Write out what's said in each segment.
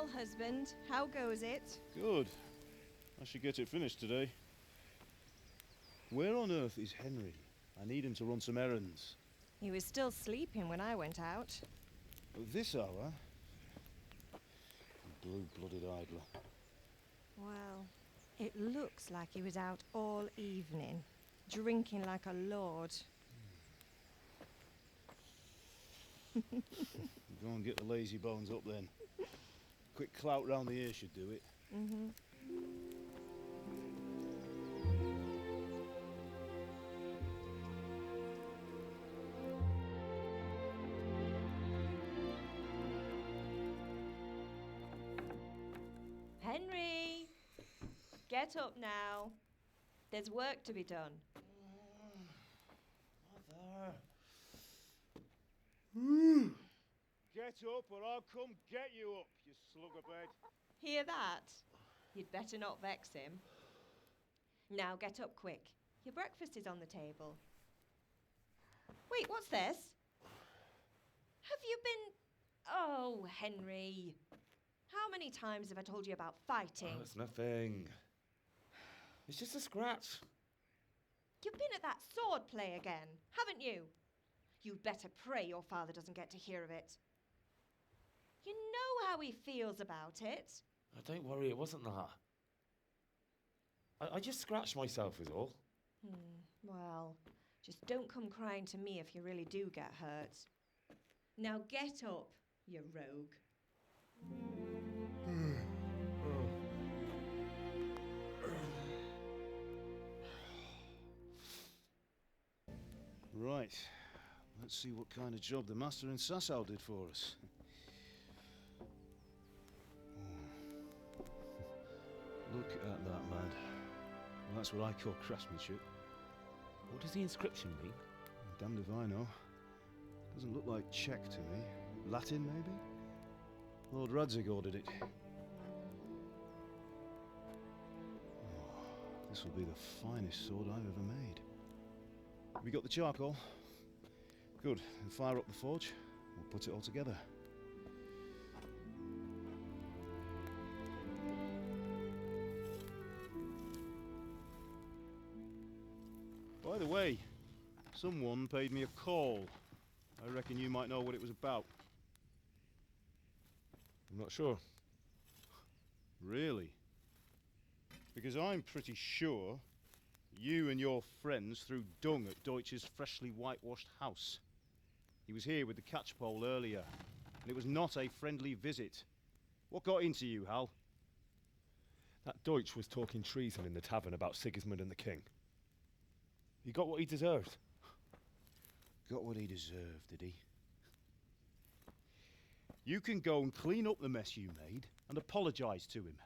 Well, husband, how goes it? Good. I should get it finished today. Where on earth is Henry? I need him to run some errands. He was still sleeping when I went out. At this hour? Blue-blooded idler. Well, it looks like he was out all evening, drinking like a lord. Go and get the lazy bones up then. Quick clout round the ear should do it. Mm-hmm. Henry! Get up now. There's work to be done. Mother. Get up or I'll come get you up, you slugabed. Hear that? You'd better not vex him. Now get up quick. Your breakfast is on the table. Wait, what's this? Have you been... Oh, Henry. How many times have I told you about fighting? Oh, it's nothing. It's just a scratch. You've been at that sword play again, haven't you? You'd better pray your father doesn't get to hear of it. You know how he feels about it. Oh, don't worry, it wasn't that. I just scratched myself is all. Well, just don't come crying to me if you really do get hurt. Now get up, you rogue. Right. Let's see what kind of job the master in Sasau did for us. Look at that, lad. Well, that's what I call craftsmanship. What does the inscription mean? Damned if I know. Doesn't look like Czech to me. Latin, maybe? Lord Radzig ordered it. Oh, this will be the finest sword I've ever made. Have you got the charcoal? Good. Then fire up the forge. We'll put it all together. By the way, someone paid me a call. I reckon you might know what it was about. I'm not sure. Really? Because I'm pretty sure you and your friends threw dung at Deutsch's freshly whitewashed house. He was here with the catchpole earlier, and it was not a friendly visit. What got into you, Hal? That Deutsch was talking treason in the tavern about Sigismund and the king. He got what he deserved. Got what he deserved, did he? You can go and clean up the mess you made and apologise to him.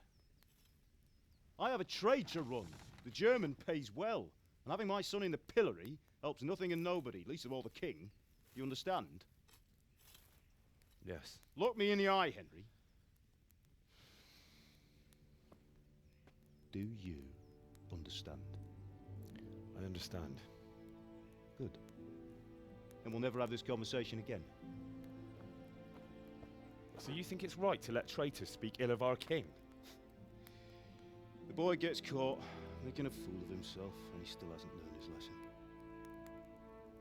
I have a trade to run. The German pays well, and having my son in the pillory helps nothing and nobody, least of all the king. You understand? Yes. Look me in the eye, Henry. Do you understand? I understand. Good. Then we'll never have this conversation again. So you think it's right to let traitors speak ill of our king? The boy gets caught making a fool of himself, and he still hasn't learned his lesson.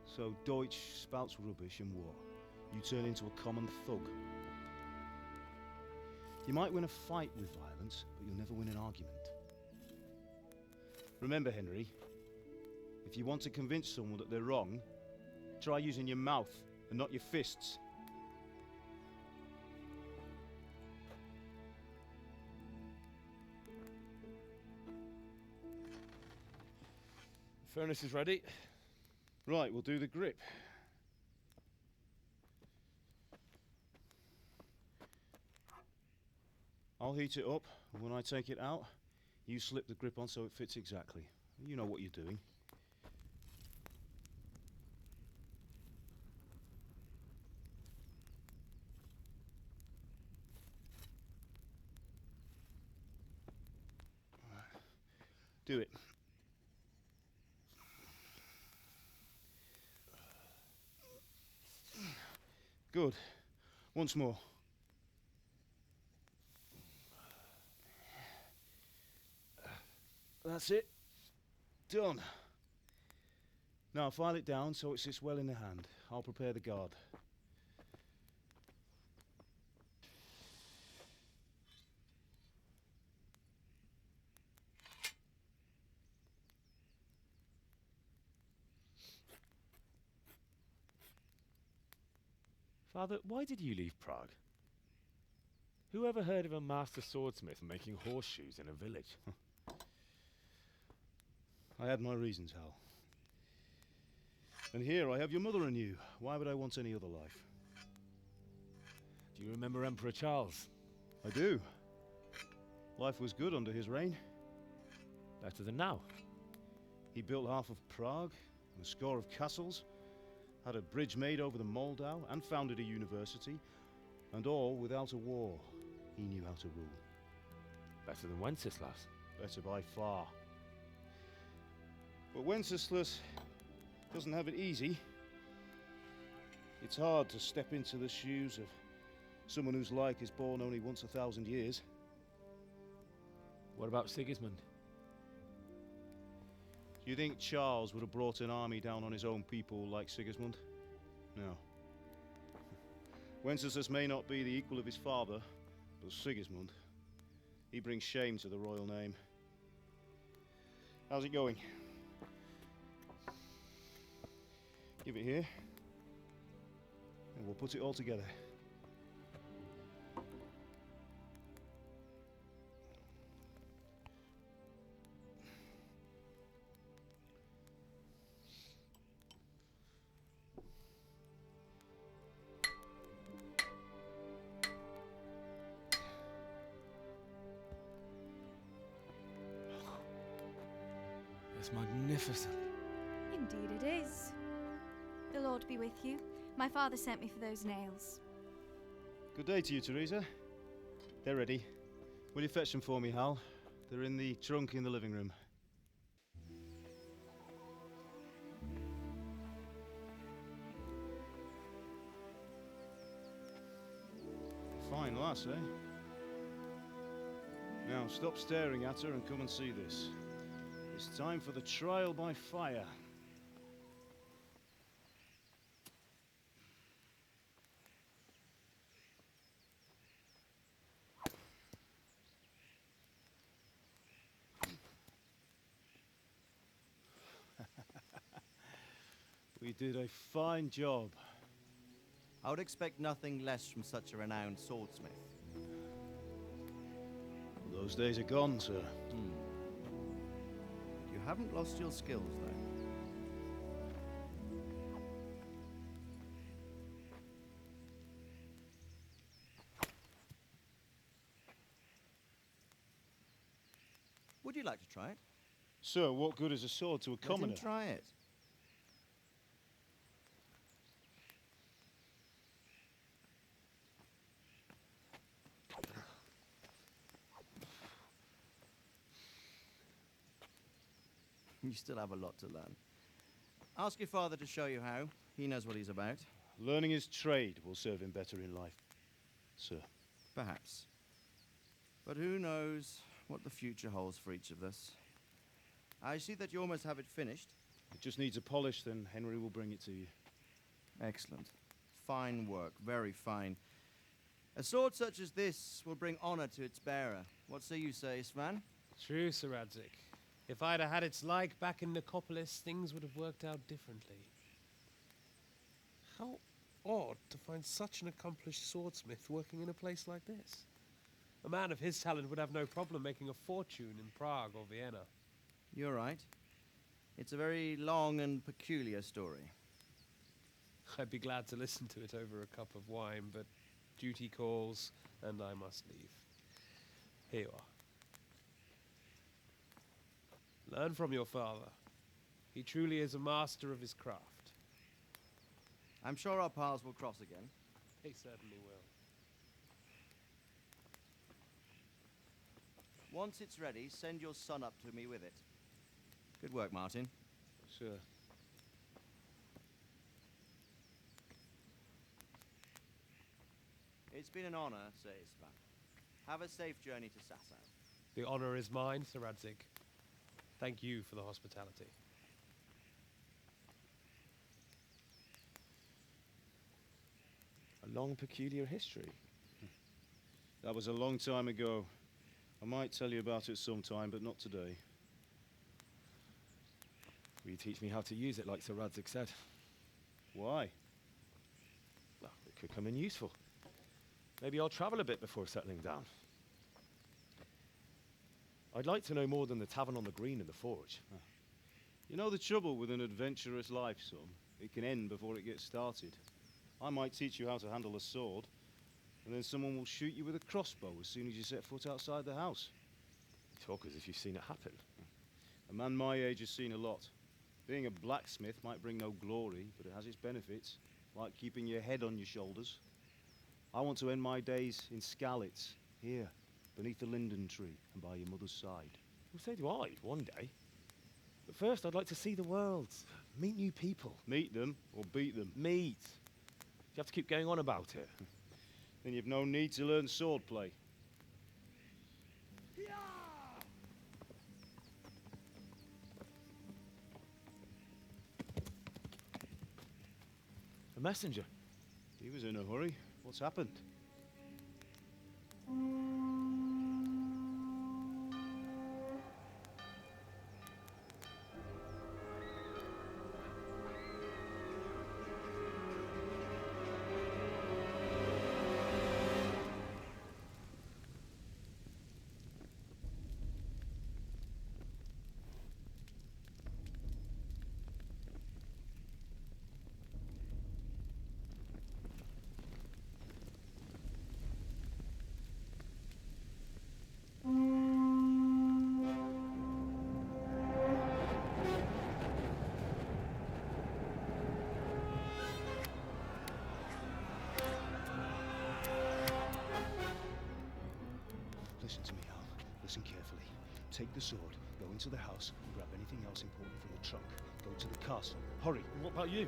So Deutsch spouts rubbish, and what? You turn into a common thug. You might win a fight with violence, but you'll never win an argument. Remember, Henry, if you want to convince someone that they're wrong, try using your mouth and not your fists. The furnace is ready. Right, we'll do the grip. I'll heat it up, and when I take it out, you slip the grip on so it fits exactly. You know what you're doing. Do it. Good. Once more. That's it. Done. Now file it down so it sits well in the hand. I'll prepare the guard. Father, why did you leave Prague? Who ever heard of a master swordsmith making horseshoes in a village? I had my reasons, Hal. And here I have your mother and you. Why would I want any other life? Do you remember Emperor Charles? I do. Life was good under his reign. Better than now. He built half of Prague, and a score of castles, had a bridge made over the Moldau, and founded a university, and all without a war. He knew how to rule. Better than Wenceslas. Better by far. But Wenceslas doesn't have it easy. It's hard to step into the shoes of someone whose like is born only once 1,000 years. What about Sigismund? Do you think Charles would have brought an army down on his own people like Sigismund? No. Wenceslas may not be the equal of his father, but Sigismund, he brings shame to the royal name. How's it going? Give it here, and we'll put it all together. It's magnificent. Indeed it is. The Lord be with you. My father sent me for those nails. Good day to you, Teresa. They're ready. Will you fetch them for me, Hal? They're in the trunk in the living room. Fine lass, eh? Now, stop staring at her and come and see this. It's time for the trial by fire. We did a fine job. I would expect nothing less from such a renowned swordsmith. Those days are gone, sir. You haven't lost your skills, though. Would you like to try it? Sir, what good is a sword to a commoner? Let him try it. You still have a lot to learn. Ask your father to show you how. He knows what he's about. Learning his trade will serve him better in life, sir. Perhaps. But who knows what the future holds for each of us. I see that you almost have it finished. It just needs a polish, then Henry will bring it to you. Excellent. Fine work, very fine. A sword such as this will bring honor to its bearer. What say you, Svan? True, Sir Radzik. If I'd have had its like back in Nicopolis, things would have worked out differently. How odd to find such an accomplished swordsmith working in a place like this. A man of his talent would have no problem making a fortune in Prague or Vienna. You're right. It's a very long and peculiar story. I'd be glad to listen to it over a cup of wine, but duty calls, and I must leave. Here you are. Learn from your father. He truly is a master of his craft. I'm sure our paths will cross again. They certainly will. Once it's ready, send your son up to me with it. Good work, Martin. Sir. It's been an honor, Sir Isvan. Have a safe journey to Sasau. The honor is mine, Sir Radzik. Thank you for the hospitality. A long, peculiar history. That was a long time ago. I might tell you about it sometime, but not today. Will you teach me how to use it like Sir Radzig said? Why? Well, it could come in useful. Maybe I'll travel a bit before settling down. I'd like to know more than the tavern on the green and the forge. You know the trouble with an adventurous life, son? It can end before it gets started. I might teach you how to handle a sword, and then someone will shoot you with a crossbow as soon as you set foot outside the house. You talk as if you've seen it happen. A man my age has seen a lot. Being a blacksmith might bring no glory, but it has its benefits, like keeping your head on your shoulders. I want to end my days in Skalitz, here, beneath the linden tree and by your mother's side. Well, so do I, one day. But first, I'd like to see the world, meet new people. Meet them or beat them. Meet. You have to keep going on about it. Then you've no need to learn swordplay. A messenger. He was in a hurry. What's happened? Listen to me, Al. Listen carefully. Take the sword, go into the house, and grab anything else important from the trunk. Go to the castle. Hurry. What about you?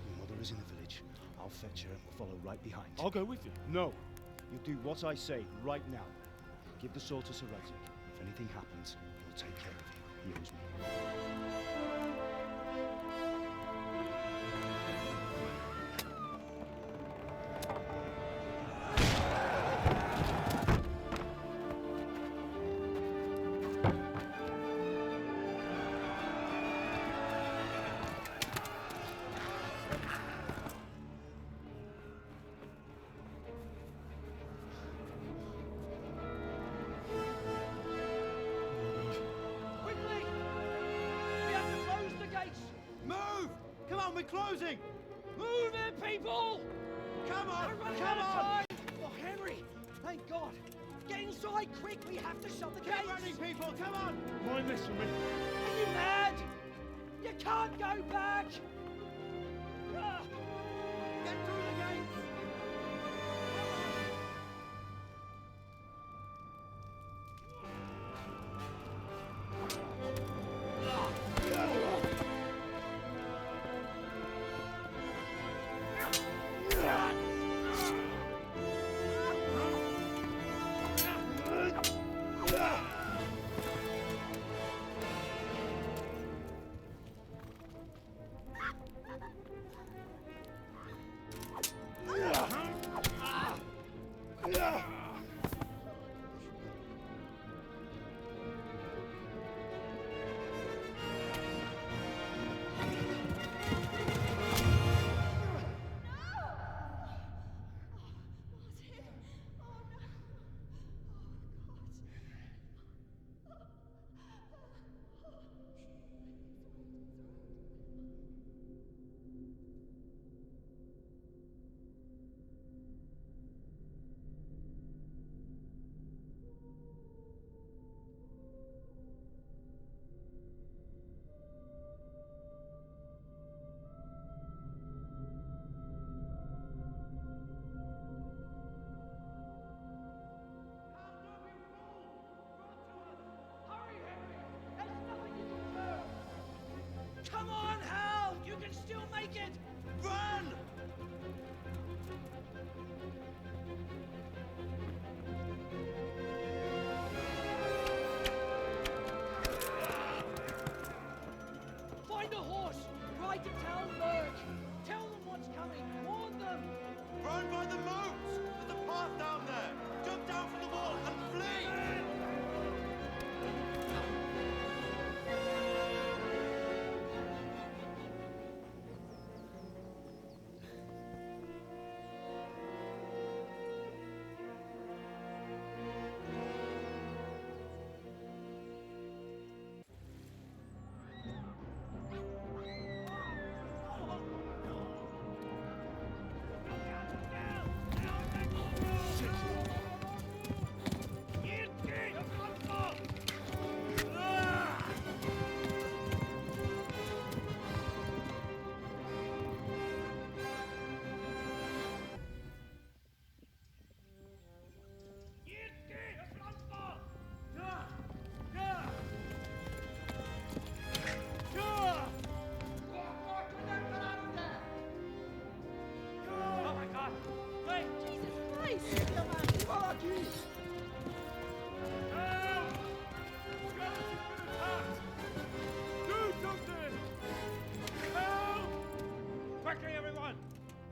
Your mother is in the village. I'll fetch her and we'll follow right behind. I'll go with you. No. You'll do what I say right now. Give the sword to Sir Radzig. If anything happens, he'll take care of you. He owes me. Quickly! We have to close the gates! Move! Come on, we're closing! Move it, people! Come on! We're running Come out of on! time! Oh, Henry! Thank God! Get inside, quick! We have to shut the Keep gates! running, people! Come on! Mind this for me. Are you mad? You can't go back! Ah, Get through the gates!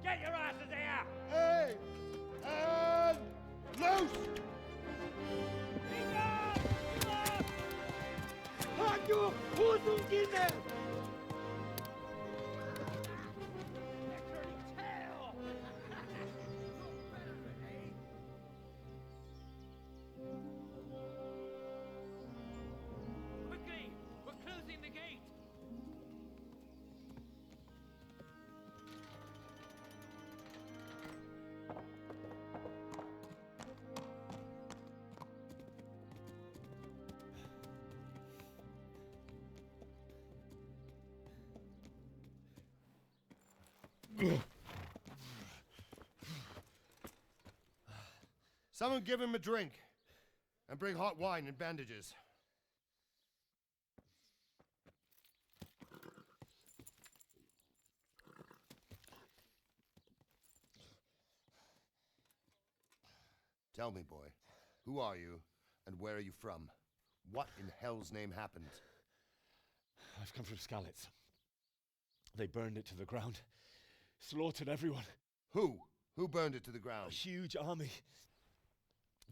Get your asses here! Hey! And loose! Hanno Hosungine! Quickly! We're closing the gate! Someone give him a drink. And bring hot wine and bandages. Tell me, boy, who are you and where are you from? What in hell's name happened? I've come from Skalitz. They burned it to the ground. Slaughtered everyone. Who? Who burned it to the A ground? huge army.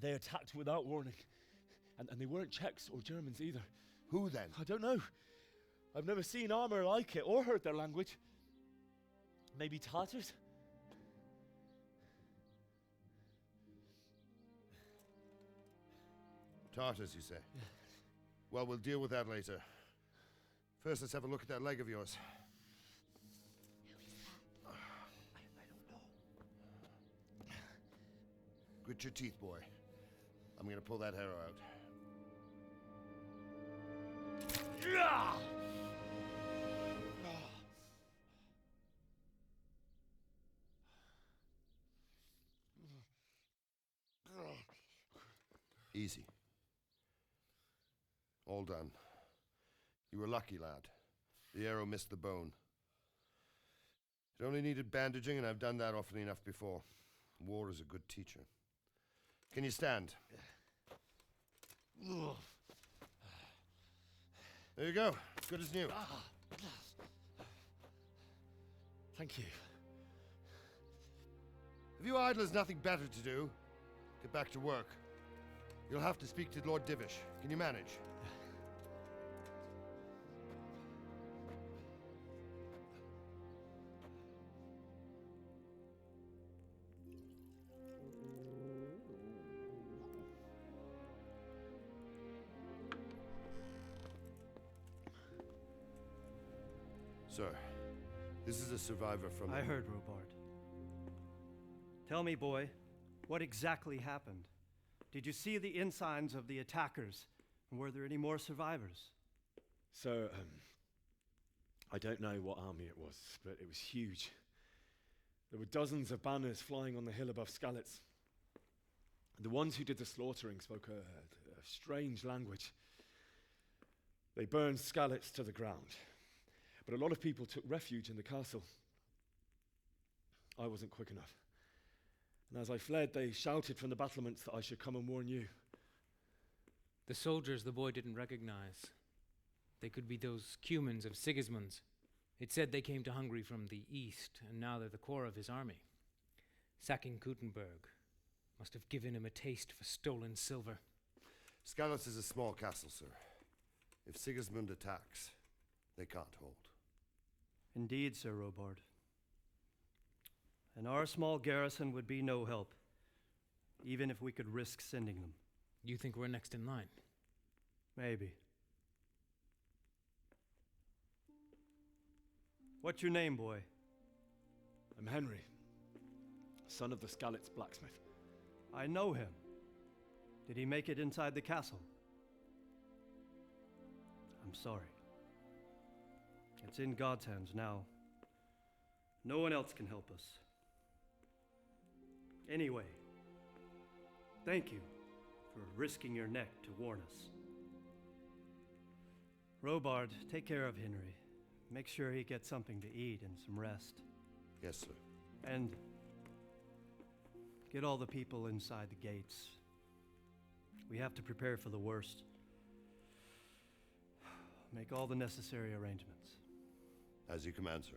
They attacked without warning. And they weren't Czechs or Germans either. Who then? I don't know. I've never seen armor like it or heard their language. Maybe Tatars? Tartars, you say? Well, we'll deal with that later. First, let's have a look at that leg of yours. I don't know. Grit your teeth, boy. I'm gonna pull that arrow out. Easy. All done. You were lucky, lad. The arrow missed the bone. It only needed bandaging, and I've done that often enough before. War is a good teacher. Can you stand? There you go. Good as new. Thank you. Have you idlers nothing better to do? Get back to work. You'll have to speak to Lord Divish. Can you manage? Sir, this is a survivor from... I heard, Robard. Tell me, boy, what exactly happened? Did you see the ensigns of the attackers? And were there any more survivors? So, I don't know what army it was, but it was huge. There were dozens of banners flying on the hill above Skalitz. The ones who did the slaughtering spoke a strange language. They burned Skalitz to the ground. But a lot of people took refuge in the castle. I wasn't quick enough. And as I fled, they shouted from the battlements that I should come and warn you. The soldiers the boy didn't recognize. They could be those Cumans of Sigismund's. It said they came to Hungary from the east, and now they're the core of his army. Sacking Kuttenberg must have given him a taste for stolen silver. Skalitz is a small castle, sir. If Sigismund attacks, they can't hold. Indeed, Sir Robard. And our small garrison would be no help, even if we could risk sending them. You think we're next in line? Maybe. What's your name, boy? I'm Henry, son of the Skalitz blacksmith. I know him. Did he make it inside the castle? I'm sorry. It's in God's hands now. No one else can help us. Anyway, thank you for risking your neck to warn us. Robard, take care of Henry. Make sure he gets something to eat and some rest. Yes, sir. And get all the people inside the gates. We have to prepare for the worst. Make all the necessary arrangements. As you command, sir.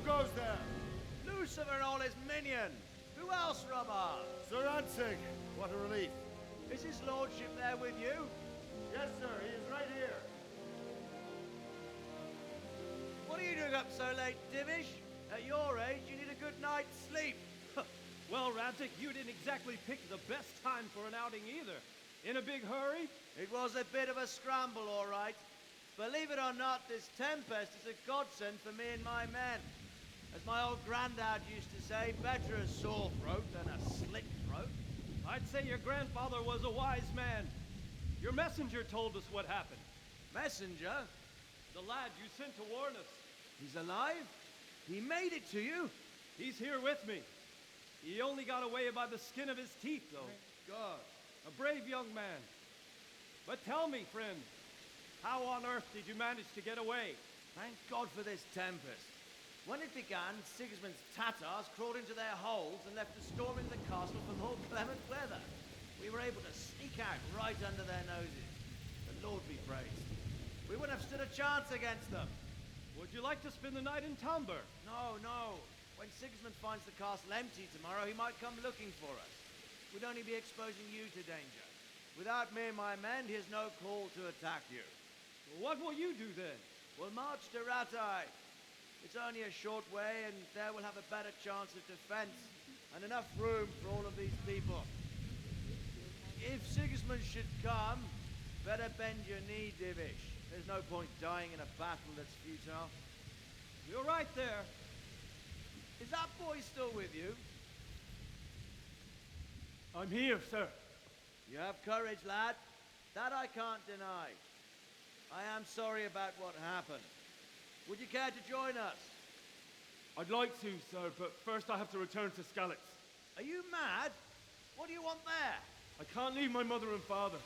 goes there? Lucifer and all his minions. Who else, Robert? Sir Ansig. What a relief. Is his lordship there with you? Yes, sir. He is right here. What are you doing up so late, Divish? At your age, you need a good night's sleep. Well, Radzik, you didn't exactly pick the best time for an outing either. In a big hurry? It was a bit of a scramble, all right. Believe it or not, this tempest is a godsend for me and my men. As my old granddad used to say, better a sore throat than a slit throat. I'd say your grandfather was a wise man. Your messenger told us what happened. Messenger? The lad you sent to warn us. He's alive? He made it to you? He's here with me. He only got away by the skin of his teeth, though. Thank God. A brave young man. But tell me, friend, how on earth did you manage to get away? Thank God for this tempest. When it began, Sigismund's Tatars crawled into their holes and left us storming the castle for more clement weather. We were able to sneak out right under their noses. The Lord be praised. We wouldn't have stood a chance against them. Would you like to spend the night in Tamburg? No, no. When Sigismund finds the castle empty tomorrow, he might come looking for us. We'd only be exposing you to danger. Without me and my men, he has no call to attack you. What will you do then? We'll march to Ratai. It's only a short way, and there we'll have a better chance of defense and enough room for all of these people. If Sigismund should come, better bend your knee, Divish. There's no point dying in a battle that's futile. You're right there. Is that boy still with you? I'm here, sir. You have courage, lad. That I can't deny. I am sorry about what happened. Would you care to join us? I'd like to, sir, but first I have to return to Skalitz. Are you mad? What do you want there? I can't leave my mother and father.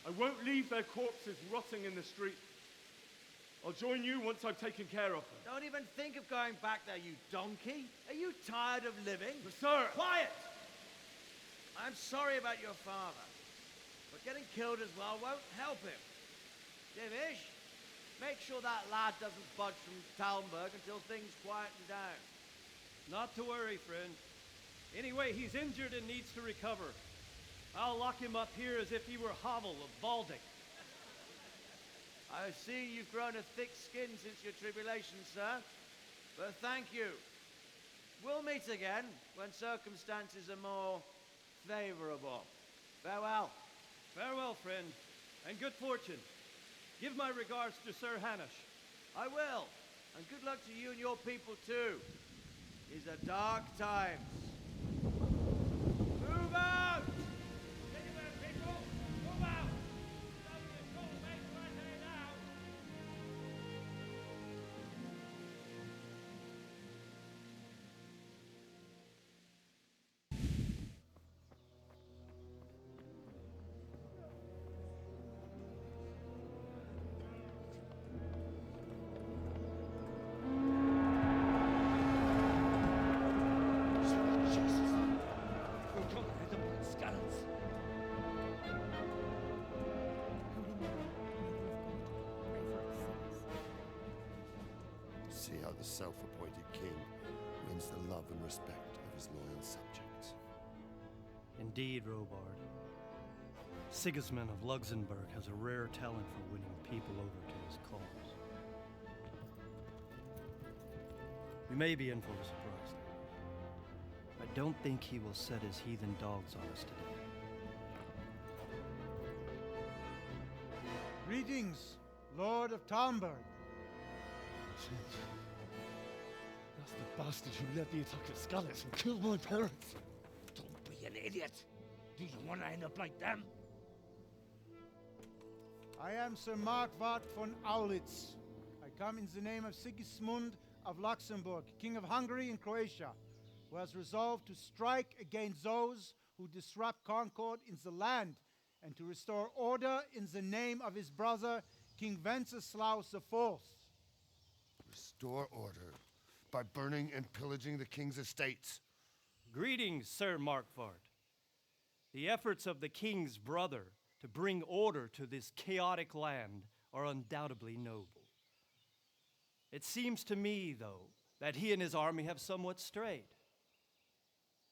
I won't leave their corpses rotting in the street. I'll join you once I've taken care of them. Don't even think of going back there, you donkey. Are you tired of living? But sir! Quiet! I'm sorry about your father, but getting killed as well won't help him. Divish, make sure that lad doesn't budge from Talmberg until things quieten down. Not to worry, friend. Anyway, he's injured and needs to recover. I'll lock him up here as if he were Havel of Baldic. I see you've grown a thick skin since your tribulation, sir. But thank you. We'll meet again when circumstances are more favorable. Farewell. Farewell, friend, and good fortune. Give my regards to Sir Hanush. I will. And good luck to you and your people, too. These are dark times. Move out! Anywhere, people! Move out! See how the self-appointed king wins the love and respect of his loyal subjects. Indeed, Robard. Sigismund of Luxembourg has a rare talent for winning people over to his cause. We may be in for a surprise, though. I don't think he will set his heathen dogs on us today. Greetings, Lord of Talmberg. That's the bastard who led the attack at Skalitz and killed my parents. Don't be an idiot. Do you want to end up like them? I am Sir Markwart von Aulitz. I come in the name of Sigismund of Luxembourg, King of Hungary and Croatia, who has resolved to strike against those who disrupt concord in the land and to restore order in the name of his brother, King Wenceslaus IV. Restore order by burning and pillaging the king's estates. Greetings, Sir Markwart. The efforts of the king's brother to bring order to this chaotic land are undoubtedly noble. It seems to me, though, that he and his army have somewhat strayed.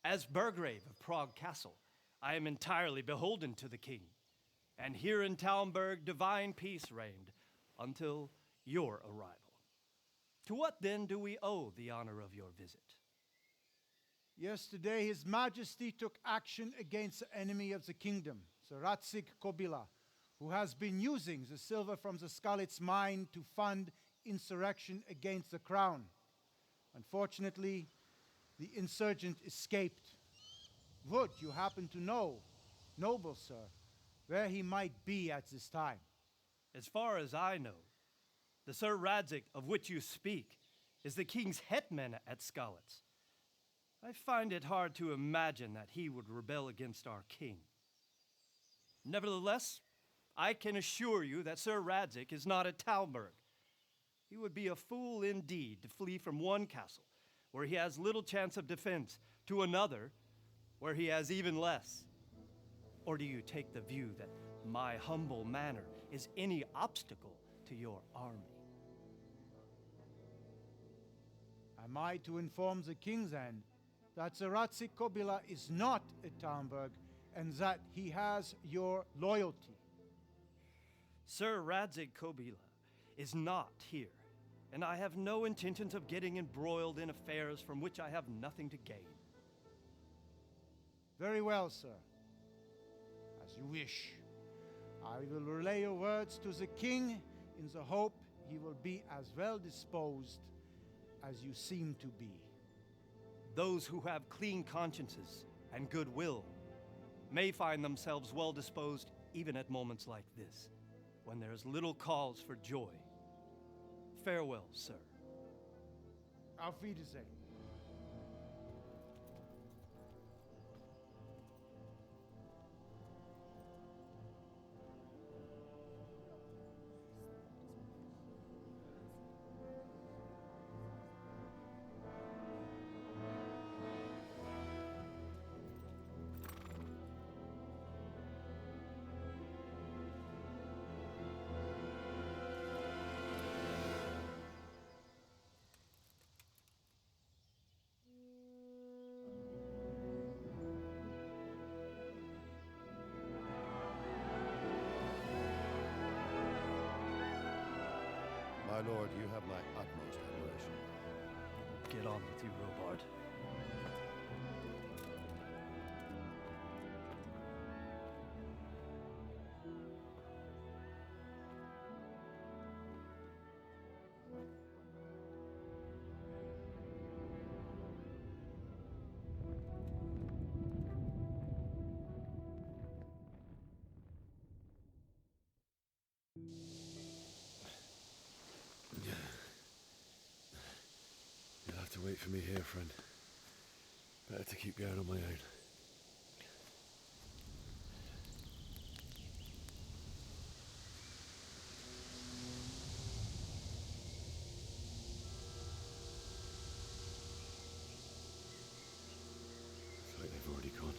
As Burgrave of Prague Castle, I am entirely beholden to the king, and here in Talmberg divine peace reigned until your arrival. To what then do we owe the honor of your visit? Yesterday, His Majesty took action against the enemy of the kingdom, the Ratsig Kobila, who has been using the silver from the Skalitz mine to fund insurrection against the crown. Unfortunately, the insurgent escaped. Would you happen to know, noble sir, where he might be at this time? As far as I know, the Sir Radzik of which you speak is the king's hetman at Skalitz. I find it hard to imagine that he would rebel against our king. Nevertheless, I can assure you that Sir Radzik is not at Talmberg. He would be a fool indeed to flee from one castle, where he has little chance of defense, to another, where he has even less. Or do you take the view that my humble manner is any obstacle to your army? Am I to inform the king then that the Ratsik Kobila is not at Talmberg and that he has your loyalty? Sir Radzik Kobila is not here, and I have no intentions of getting embroiled in affairs from which I have nothing to gain. Very well, sir. As you wish. I will relay your words to the king in the hope he will be as well disposed as you seem to be. Those who have clean consciences and goodwill may find themselves well disposed even at moments like this, when there is little cause for joy. Farewell, sir. Auf Wiedersehen. My lord, you have my utmost admiration. Get on with you, Robard. You'll have to wait for me here, friend. Better to keep going on my own. Looks like they've already gone.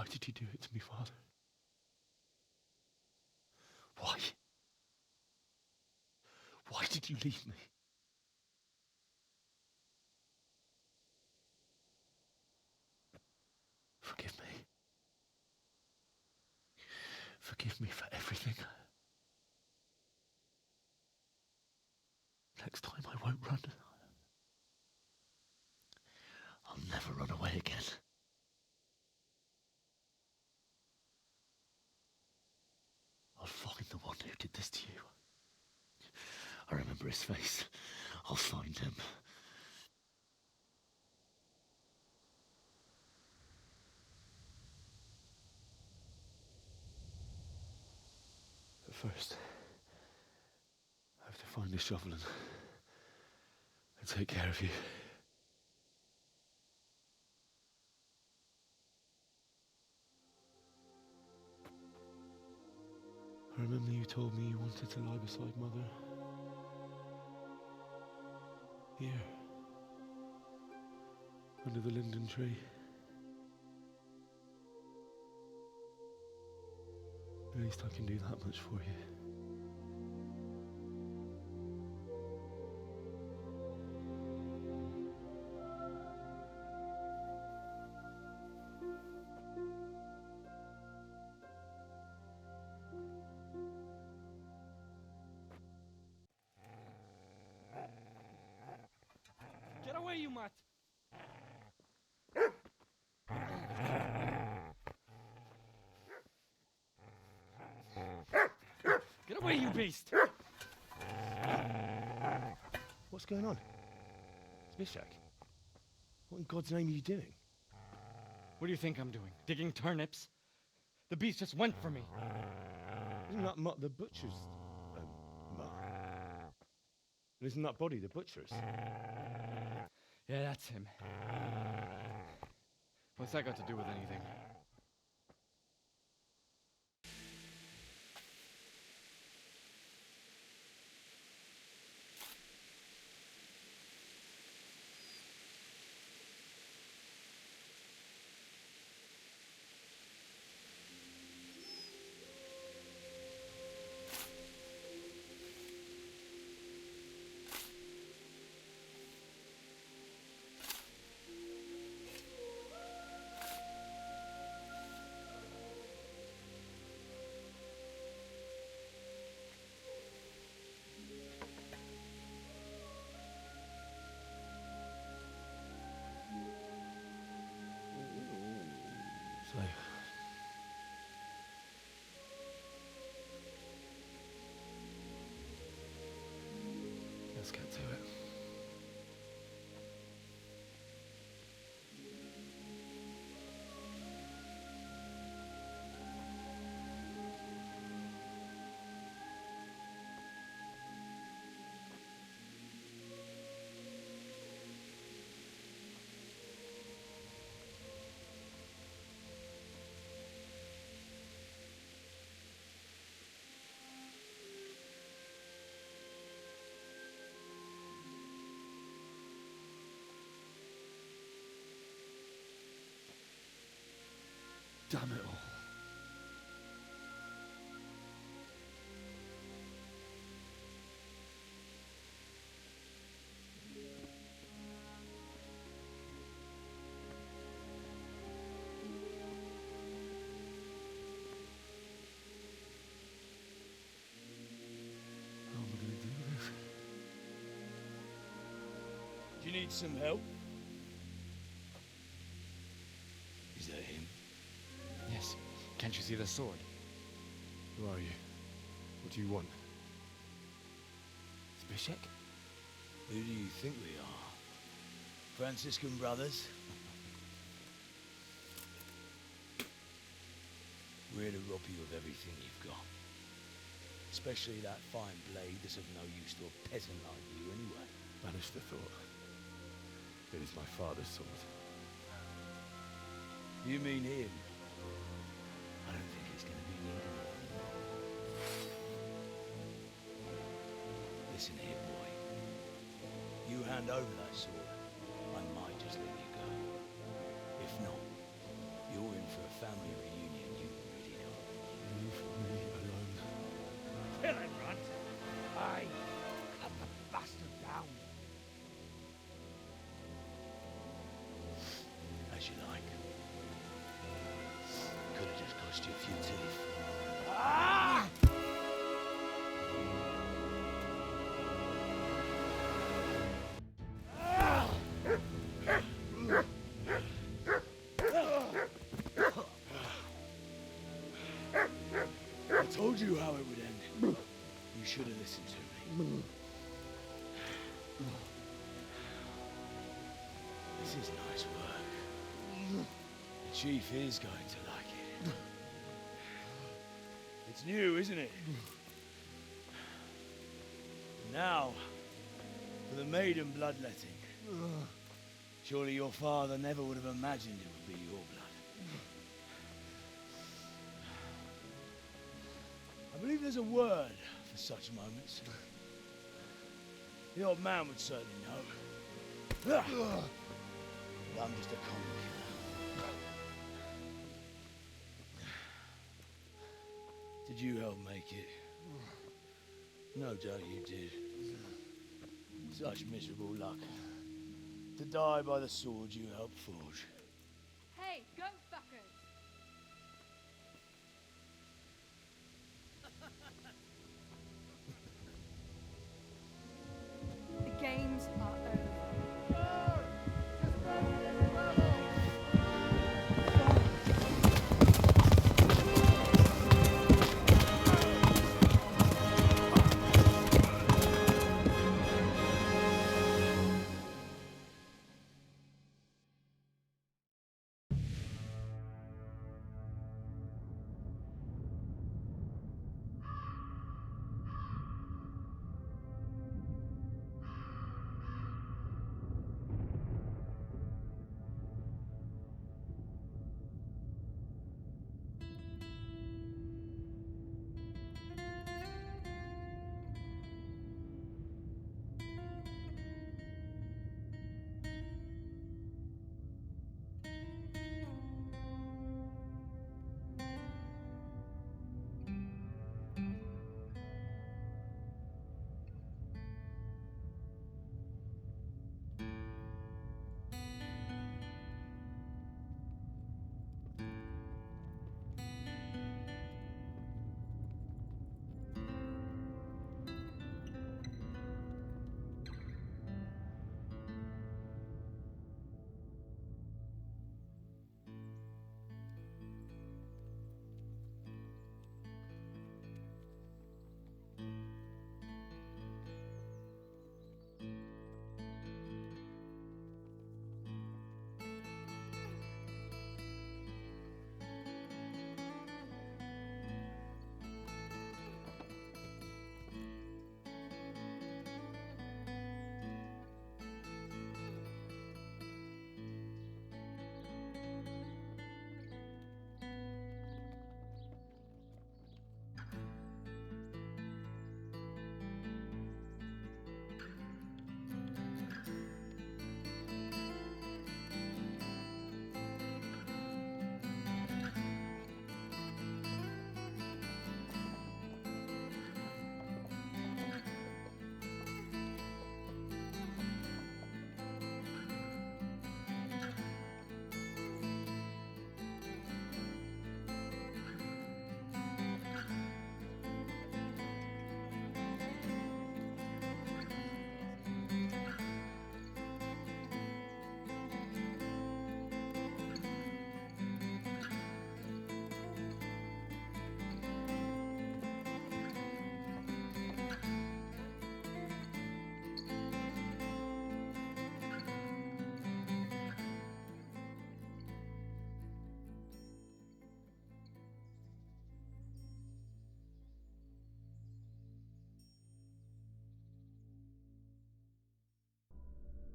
Why did you do it to me, Father? Why? Why did you leave me? Forgive me. Forgive me for everything. Next time I won't run. I'll never run away again. I'll find the one who did this to you. I remember his face. I'll find him. But first, I have to find a shovel and take care of you. I remember you told me you wanted to lie beside Mother. Here. Under the linden tree. At least I can do that much for you. Get away, you mutt! Get away, you beast! What's going on? Bishak? What in God's name are you doing? What do you think I'm doing? Digging turnips? The beast just went for me. Isn't that Mutt the butcher's? Mutt? And isn't that body the butcher's? Yeah, that's him. What's that got to do with anything? So, let's get to it. Damn it all. How am I going to do this? Do you need some help? Is that him? Yes. Can't you see the sword? Who are you? What do you want? It's Bishak? Who do you think we are? Franciscan brothers? We're here to rob you of everything you've got. Especially that fine blade that's of no use to a peasant like you anyway. Banish the thought. It is my father's sword. You mean him? I don't think it's going to be needed. Listen here, boy. You hand over that sword, I might just let you go. If not, you're in for a family told you how it would end. You should have listened to me. This is nice work. The chief is going to like it. It's new, isn't it? Now, for the maiden bloodletting. Surely your father never would have imagined it would be your blood. I believe there's a word for such moments. The old man would certainly know. But I'm just a common killer. Did you help make it? No doubt you did. Such miserable luck. To die by the sword you helped forge. Hey, go fuckers! The games are over.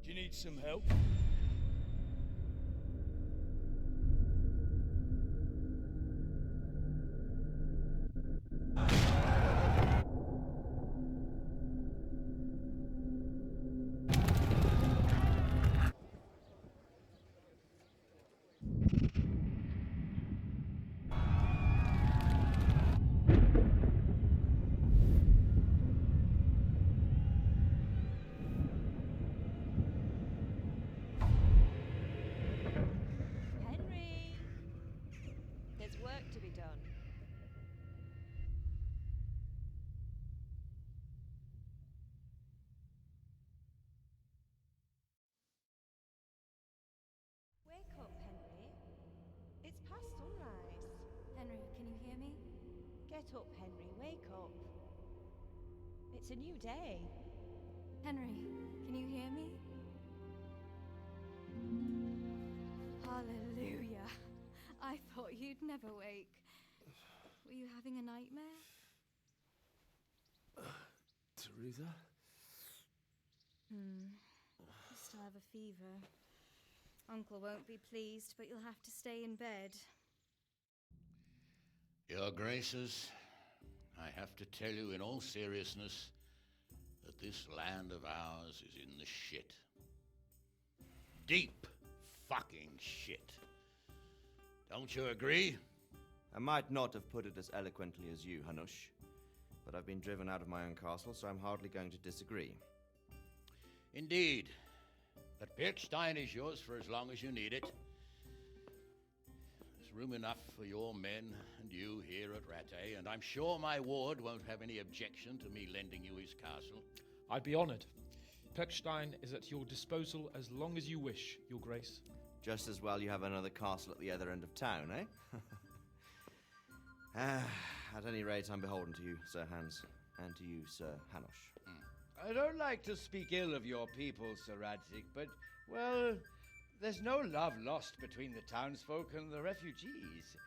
Do you need some help? Get up, Henry, wake up. It's a new day. Henry, can you hear me? Hallelujah. I thought you'd never wake. Were you having a nightmare? Teresa? You still have a fever. Uncle won't be pleased, but you'll have to stay in bed. Your Graces, I have to tell you in all seriousness that this land of ours is in the shit. Deep fucking shit. Don't you agree? I might not have put it as eloquently as you, Hanush, but I've been driven out of my own castle, so I'm hardly going to disagree. Indeed. But Birkstein is yours for as long as you need it. There's room enough for your men and you here at Rattay, and I'm sure my ward won't have any objection to me lending you his castle. I'd be honored. Birkstein is at your disposal as long as you wish, Your Grace. Just as well you have another castle at the other end of town, eh? At any rate, I'm beholden to you, Sir Hans, and to you, Sir Hanush. I don't like to speak ill of your people, Sir Radzik, but, well, there's no love lost between the townsfolk and the refugees.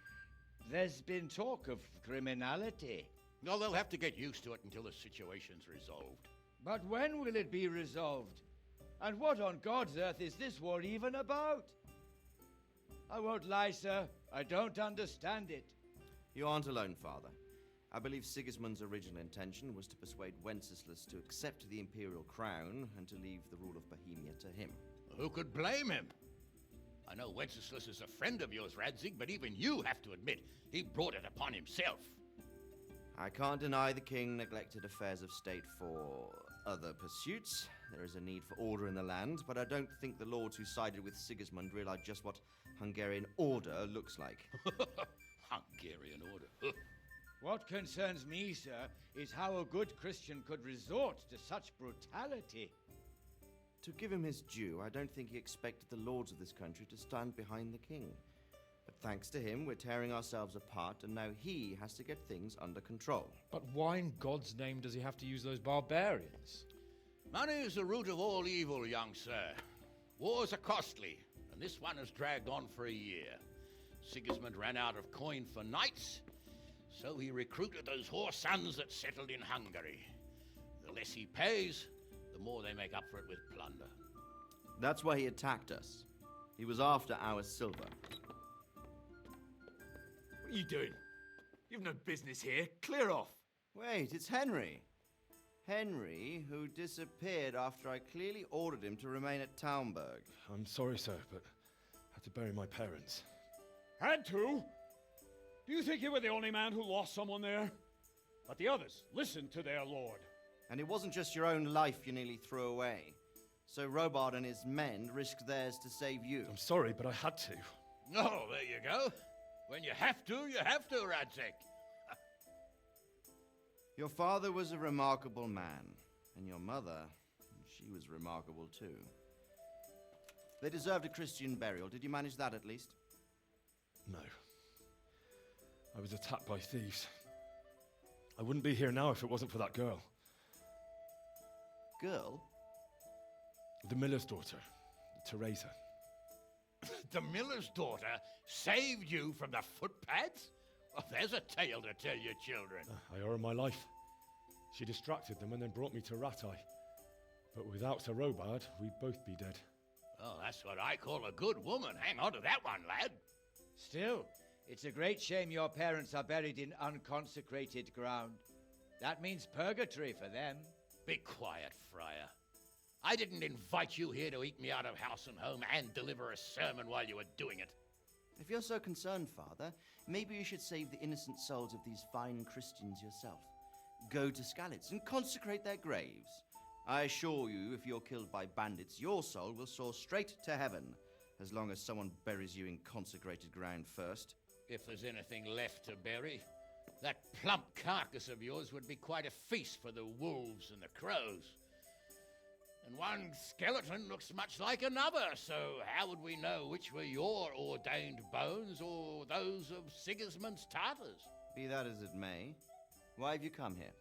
There's been talk of criminality. No, they'll have to get used to it until the situation's resolved. But when will it be resolved? And what on God's earth is this war even about? I won't lie, sir. I don't understand it. You aren't alone, Father. I believe Sigismund's original intention was to persuade Wenceslas to accept the imperial crown and to leave the rule of Bohemia to him. Who could blame him? I know Wenceslas is a friend of yours, Radzig, but even you have to admit he brought it upon himself. I can't deny the king neglected affairs of state for other pursuits. There is a need for order in the land, but I don't think the lords who sided with Sigismund realized just what Hungarian order looks like. Hungarian order? What concerns me, sir, is how a good Christian could resort to such brutality. To give him his due, I don't think he expected the lords of this country to stand behind the king. But thanks to him, we're tearing ourselves apart, and now he has to get things under control. But why in God's name does he have to use those barbarians? Money is the root of all evil, young sir. Wars are costly, and this one has dragged on for a year. Sigismund ran out of coin for knights, so he recruited those whore sons that settled in Hungary. The less he pays, the more they make up for it with plunder. That's why he attacked us. He was after our silver. What are you doing? You've no business here. Clear off. Wait, it's Henry. Henry, who disappeared after I clearly ordered him to remain at Taumberg. I'm sorry, sir, but I had to bury my parents. Had to? Do you think you were the only man who lost someone there? But the others listened to their lord. And it wasn't just your own life you nearly threw away. So Robard and his men risked theirs to save you. I'm sorry, but I had to. Oh, there you go. When you have to, Radzig. Your father was a remarkable man, and your mother, she was remarkable too. They deserved a Christian burial. Did you manage that at least? No. I was attacked by thieves. I wouldn't be here now if it wasn't for that girl. Girl? The miller's daughter, Teresa. The miller's daughter saved you from the footpads? Well, there's a tale to tell your children. I owe her my life. She distracted them and then brought me to Rattay. But without Sir Robard, we'd both be dead. Oh, that's what I call a good woman. Hang on to that one, lad. Still, it's a great shame your parents are buried in unconsecrated ground. That means purgatory for them. Be quiet, Friar. I didn't invite you here to eat me out of house and home and deliver a sermon while you were doing it. If you're so concerned, Father, maybe you should save the innocent souls of these fine Christians yourself. Go to Skalitz and consecrate their graves. I assure you, if you're killed by bandits, your soul will soar straight to heaven, as long as someone buries you in consecrated ground first. If there's anything left to bury, that plump carcass of yours would be quite a feast for the wolves and the crows. And one skeleton looks much like another, so how would we know which were your ordained bones or those of Sigismund's Tartars? Be that as it may, why have you come here?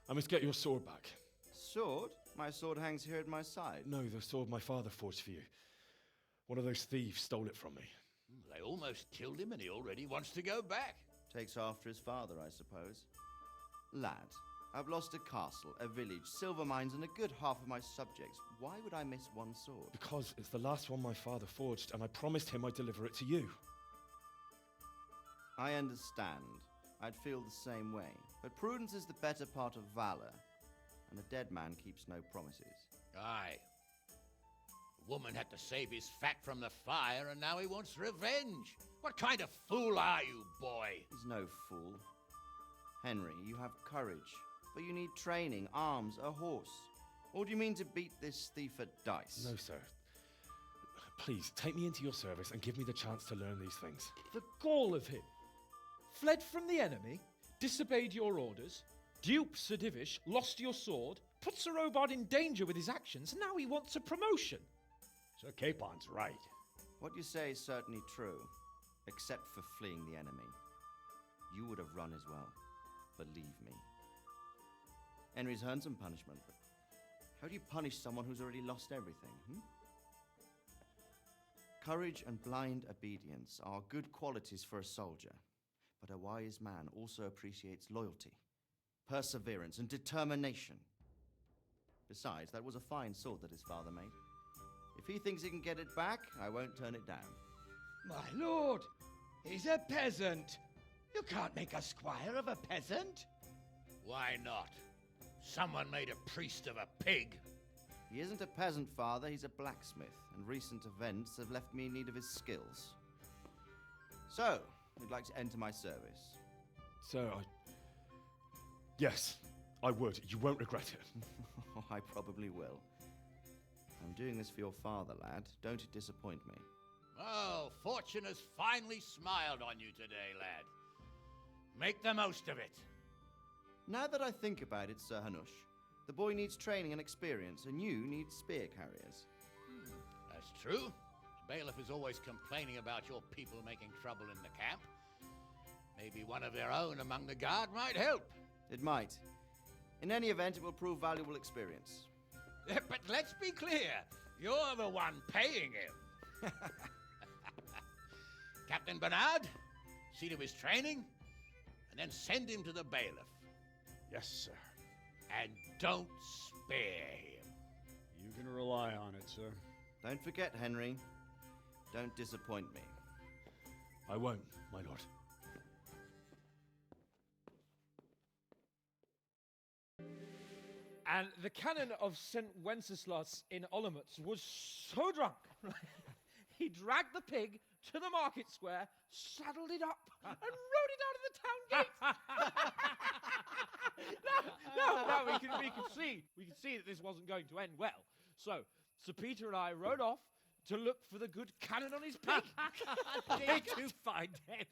I must get your sword back. Sword? My sword hangs here at my side. No, the sword my father forged for you. One of those thieves stole it from me. They almost killed him and he already wants to go back. Takes after his father, I suppose. Lad, I've lost a castle, a village, silver mines, and a good half of my subjects. Why would I miss one sword? Because it's the last one my father forged, and I promised him I'd deliver it to you. I understand. I'd feel the same way. But prudence is the better part of valor, and a dead man keeps no promises. Aye. The woman had to save his fat from the fire, and now he wants revenge. What kind of fool are you, boy? He's no fool. Henry, you have courage, but you need training, arms, a horse. Or do you mean to beat this thief at dice? No, sir. Please, take me into your service and give me the chance to learn these things. The gall of him. Fled from the enemy, disobeyed your orders, duped Sir Divish, lost your sword, put Sir Robard in danger with his actions, and now he wants a promotion. Sir Capon's right. What you say is certainly true, except for fleeing the enemy. You would have run as well, believe me. Henry's earned some punishment, but how do you punish someone who's already lost everything, Courage and blind obedience are good qualities for a soldier, but a wise man also appreciates loyalty, perseverance, and determination. Besides, that was a fine sword that his father made. If he thinks he can get it back, I won't turn it down. My lord, he's a peasant. You can't make a squire of a peasant. Why not? Someone made a priest of a pig. He isn't a peasant, father, he's a blacksmith, and recent events have left me in need of his skills. So, you'd like to enter my service? Sir, Yes, I would. You won't regret it. I probably will. I'm doing this for your father, lad. Don't disappoint me. Oh, fortune has finally smiled on you today, lad. Make the most of it. Now that I think about it, Sir Hanush, the boy needs training and experience, and you need spear carriers. That's true. The bailiff is always complaining about your people making trouble in the camp. Maybe one of their own among the guard might help. It might. In any event, it will prove valuable experience. But let's be clear, you're the one paying him. Captain Bernard, see to his training, and then send him to the bailiff. Yes, sir. And don't spare him. You can rely on it, sir. Don't forget, Henry. Don't disappoint me. I won't, my lord. And the canon of St. Wenceslas in Olomouc was so drunk, he dragged the pig to the market square, saddled it up, and rode it out of the town gate. No, we can see that this wasn't going to end well. So, Sir Peter and I rode off to look for the good canon on his pig. Did you find him?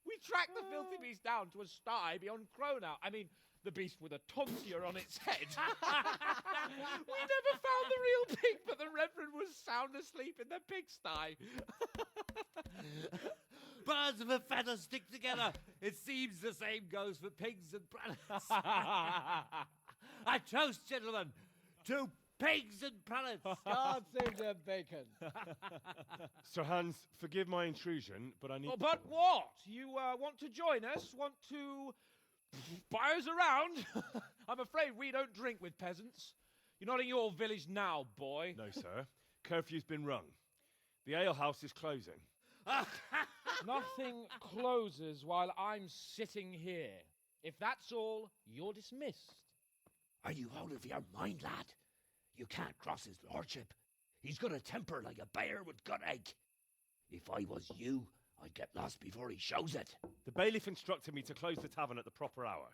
We tracked the filthy beast down to a sty beyond Cronau. I mean, the beast with a tonsure on its head. We never found the real pig, but the Reverend was sound asleep in the pigsty. Birds of a feather stick together. It seems the same goes for pigs and prelates. I toast, gentlemen, to pigs and prelates. God save their bacon. Sir Hans, forgive my intrusion, but I need... Oh, but what? You want to join us? Want to buy us around? I'm afraid we don't drink with peasants. You're not in your village now, boy. No, sir. Curfew's been rung. The alehouse is closing. Nothing closes while I'm sitting here. If that's all, you're dismissed. Are you out of your mind, lad? You can't cross his lordship. He's got a temper like a bear with gut ache. If I was you, I'd get lost before he shows it. The bailiff instructed me to close the tavern at the proper hour.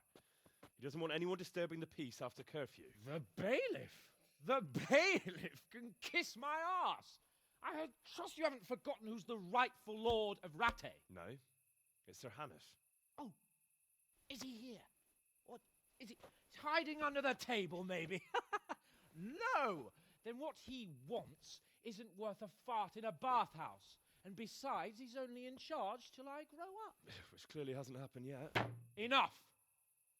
He doesn't want anyone disturbing the peace after curfew. The bailiff? The bailiff can kiss my arse. I trust you haven't forgotten who's the rightful lord of Rattay. No, it's Sir Hannes. Oh, is he here? What, is he hiding under the table, maybe? No! Then what he wants isn't worth a fart in a bathhouse. And besides, he's only in charge till I grow up. Which clearly hasn't happened yet. Enough!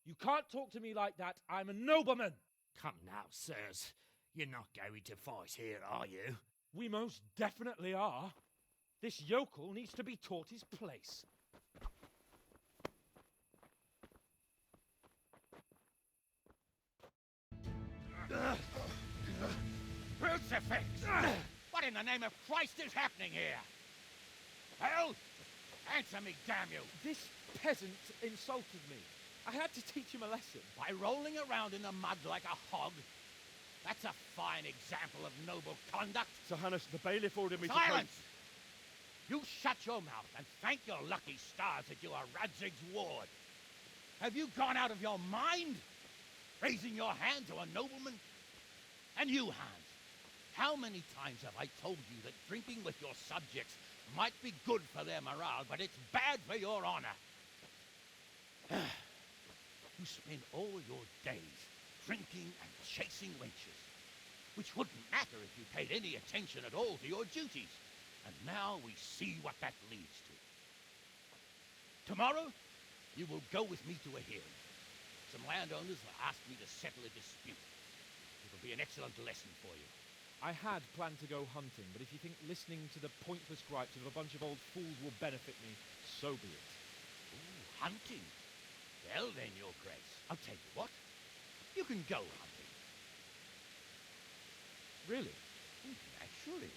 You can't talk to me like that. I'm a nobleman. Come now, sirs. You're not going to fight here, are you? We most definitely are. This yokel needs to be taught his place. Crucifix! What in the name of Christ is happening here? Hell? Answer me, damn you! This peasant insulted me. I had to teach him a lesson. By rolling around in the mud like a hog? That's a fine example of noble conduct. Sir Hanush, the bailiff ordered me Silence! You shut your mouth and thank your lucky stars that you are Radzig's ward. Have you gone out of your mind? Raising your hand to a nobleman? And you, Hans, how many times have I told you that drinking with your subjects might be good for their morale, but it's bad for your honor? You spend all your days drinking and chasing wenches, which wouldn't matter if you paid any attention at all to your duties. And now we see what that leads to. Tomorrow, you will go with me to a hearing. Some landowners will ask me to settle a dispute. It will be an excellent lesson for you. I had planned to go hunting, but if you think listening to the pointless gripes of a bunch of old fools will benefit me, so be it. Ooh, hunting? Well then, Your Grace, I'll tell you what. You can go hunting. Really? Naturally.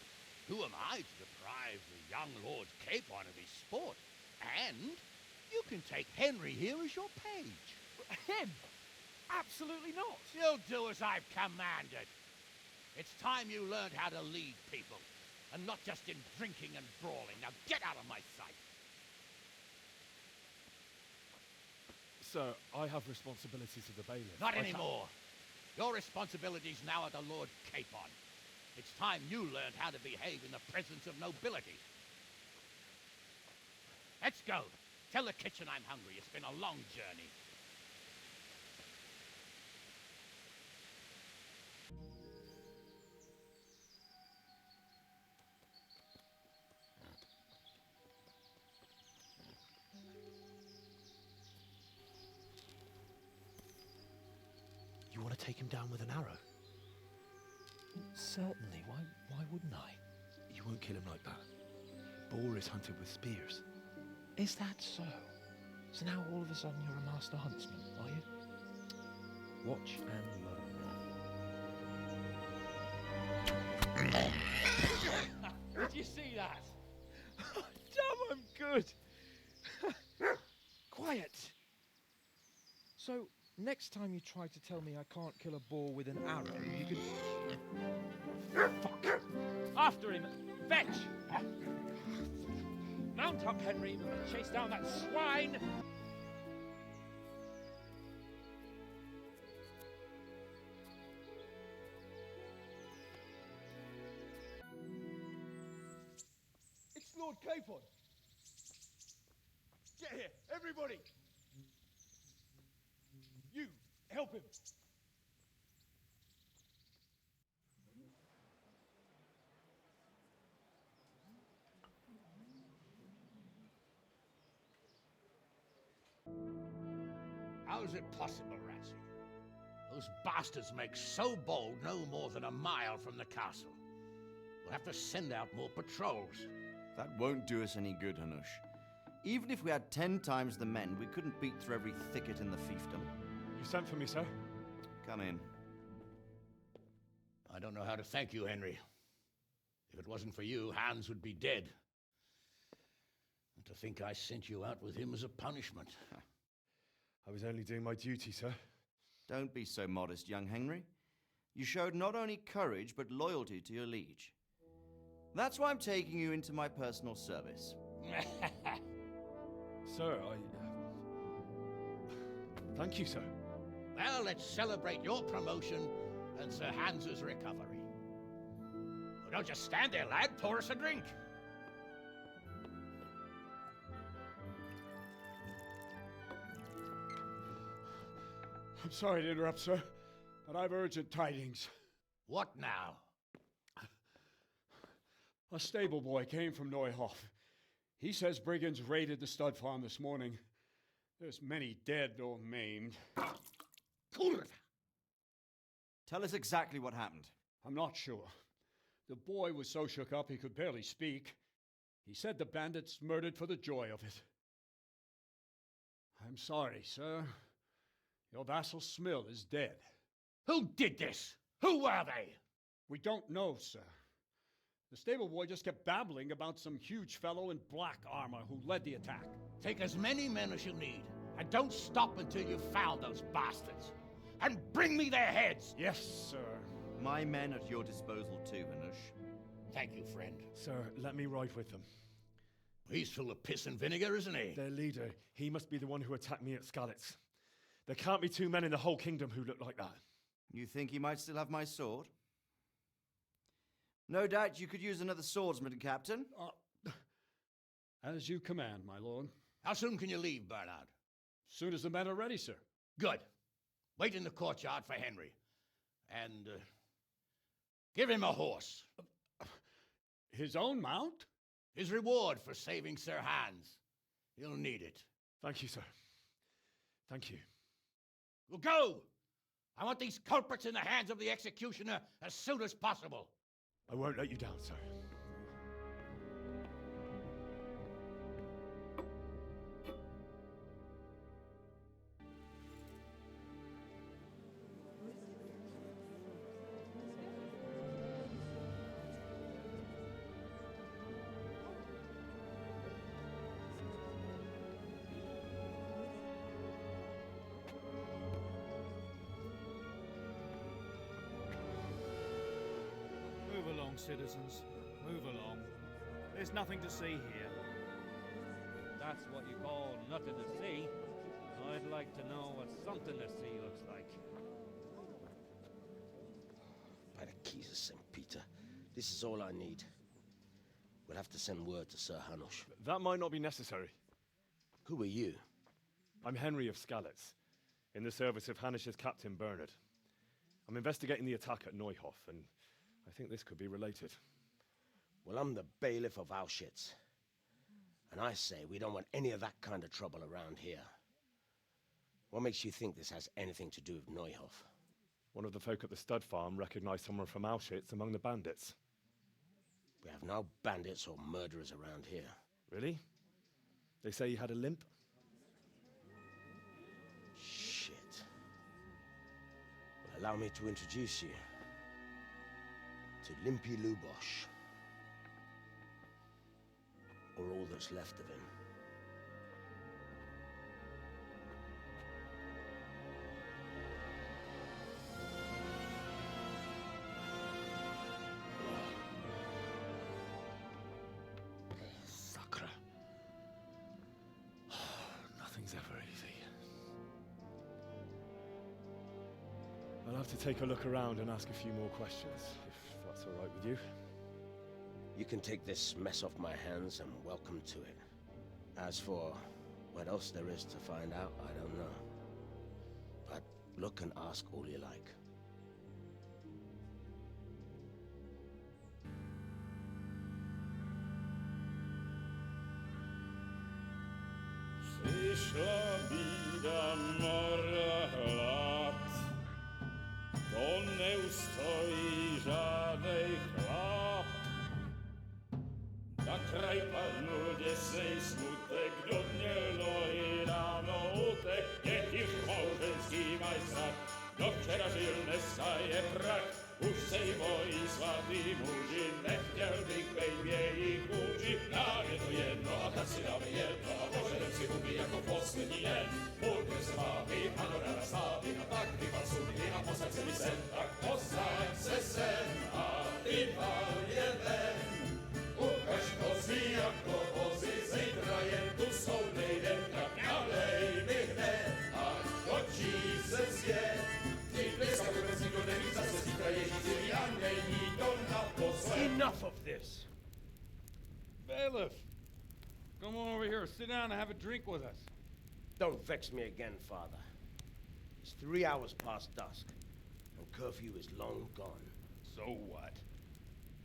Who am I to deprive the young Lord Capon of his sport? And you can take Henry here as your page. Him? Absolutely not. You'll do as I've commanded. It's time you learned how to lead people, and not just in drinking and brawling. Now get out of my sight. Sir, I have responsibilities to the bailiff. Not anymore. Your responsibilities now are the Lord Capon. It's time you learned how to behave in the presence of nobility. Let's go. Tell the kitchen I'm hungry. It's been a long journey. You want to take him down with an arrow? Certainly. Why wouldn't I? You won't kill him like that. Boar is hunted with spears. Is that so? So now all of a sudden you're a master huntsman, are you? Watch and learn. Did you see that? Damn, I'm good. Quiet. So, next time you try to tell me I can't kill a boar with an arrow, you can... Fuck! After him! Fetch! Mount up, Henry. We're going to chase down that swine! It's Lord Capon. Get here, everybody. You, help him. How is it possible, Ratsy? Those bastards make so bold no more than a mile from the castle. We'll have to send out more patrols. That won't do us any good, Hanush. Even if we had 10 times the men, we couldn't beat through every thicket in the fiefdom. You sent for me, sir? Come in. I don't know how to thank you, Henry. If it wasn't for you, Hans would be dead. And to think I sent you out with him as a punishment. I was only doing my duty, sir. Don't be so modest, young Henry. You showed not only courage, but loyalty to your liege. That's why I'm taking you into my personal service. Sir, thank you, sir. Well, let's celebrate your promotion and Sir Hans's recovery. Well, don't just stand there, lad. Pour us a drink. I'm sorry to interrupt, sir, but I've urgent tidings. What now? A stable boy came from Neuhof. He says brigands raided the stud farm this morning. There's many dead or maimed. Tell us exactly what happened. I'm not sure. The boy was so shook up he could barely speak. He said the bandits murdered for the joy of it. I'm sorry, sir. Your vassal Smill is dead. Who did this? Who were they? We don't know, sir. The stable boy just kept babbling about some huge fellow in black armor who led the attack. Take as many men as you need, and don't stop until you've found those bastards. And bring me their heads! Yes, sir. My men at your disposal too, Hanush. Thank you, friend. Sir, let me ride with them. He's full of piss and vinegar, isn't he? Their leader, he must be the one who attacked me at Skalitz. There can't be two men in the whole kingdom who look like that. You think he might still have my sword? No doubt you could use another swordsman, Captain. As you command, my lord. How soon can you leave, Bernard? Soon as the men are ready, sir. Good. Wait in the courtyard for Henry. And give him a horse. His own mount? His reward for saving Sir Hans. He'll need it. Thank you, sir. Thank you. Well, go! I want these culprits in the hands of the executioner as soon as possible. I won't let you down, sir. Move along, citizens. Move along. There's nothing to see here. That's what you call nothing to see. I'd like to know what something to see looks like. By the keys of St. Peter, this is all I need. We'll have to send word to Sir Hanush. That might not be necessary. Who are you? I'm Henry of Skalitz, in the service of Hanush's captain Bernard. I'm investigating the attack at Neuhof, and I think this could be related. Well, I'm the bailiff of Auschwitz. And I say we don't want any of that kind of trouble around here. What makes you think this has anything to do with Neuhof? One of the folk at the stud farm recognized someone from Auschwitz among the bandits. We have no bandits or murderers around here. Really? They say he had a limp? Shit. Well, allow me to introduce you to Limpy Lubosh. Or all that's left of him. Sakra. Nothing's ever easy. I'll have to take a look around and ask a few more questions, if that's all right with you. You can take this mess off my hands and welcome to it. As for what else there is to find out, I don't know. But look and ask all you like. Przyszła bida mora lat, to nie ustoi żadnej chlap. Na kraj panuje sej smutek, do dnielo i rano utek, niech już małżeński majstrat, do wczera żylne staje prach. Už sej moji svatý muži, nechtěl bych bejbě jich učit. Nám je to jedno a tak si dáme jedno a požadem si huby jako poslední den. Budeme se bavit a do rána slávy a tak vypal sudy a posaď se mi sem. Tak posaď se sem a vypal je ven. Ukaž kozy jako vozy, zítra je tu soudnej den. Tak nalej mi hned a točí se svět. Enough of this! Bailiff! Come on over here, sit down and have a drink with us. Don't vex me again, Father. It's 3 hours past dusk, and curfew is long gone. So what?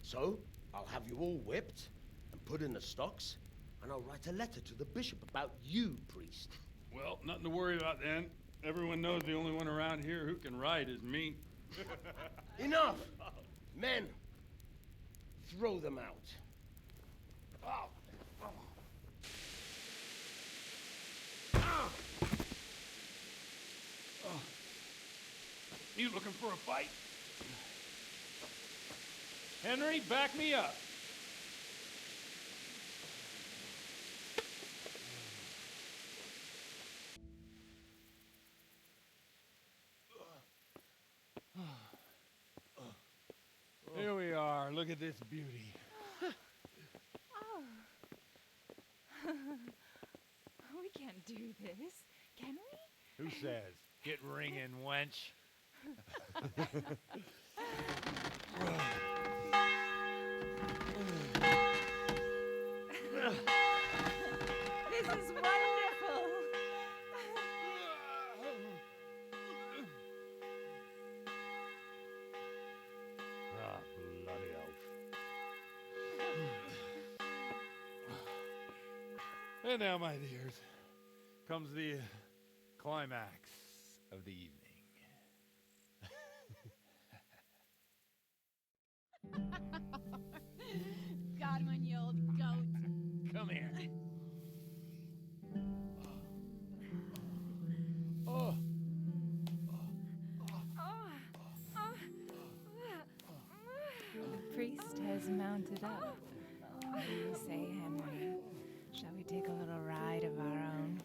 So? I'll have you all whipped and put in the stocks, and I'll write a letter to the bishop about you, priest. Well, nothing to worry about then. Everyone knows the only one around here who can ride is me. Enough! Men, throw them out. Oh. You looking for a fight? Henry, back me up. Here we are. Look at this beauty. Oh. We can't do this, can we? Who says? Get ringing, wench. This is wonderful. Ah, bloody oath. And now, my dears, comes the climax of the evening. Godwin, you old goat. Come here. Oh. The priest has mounted up. What do you say, Henry? Shall we take a little ride of our own?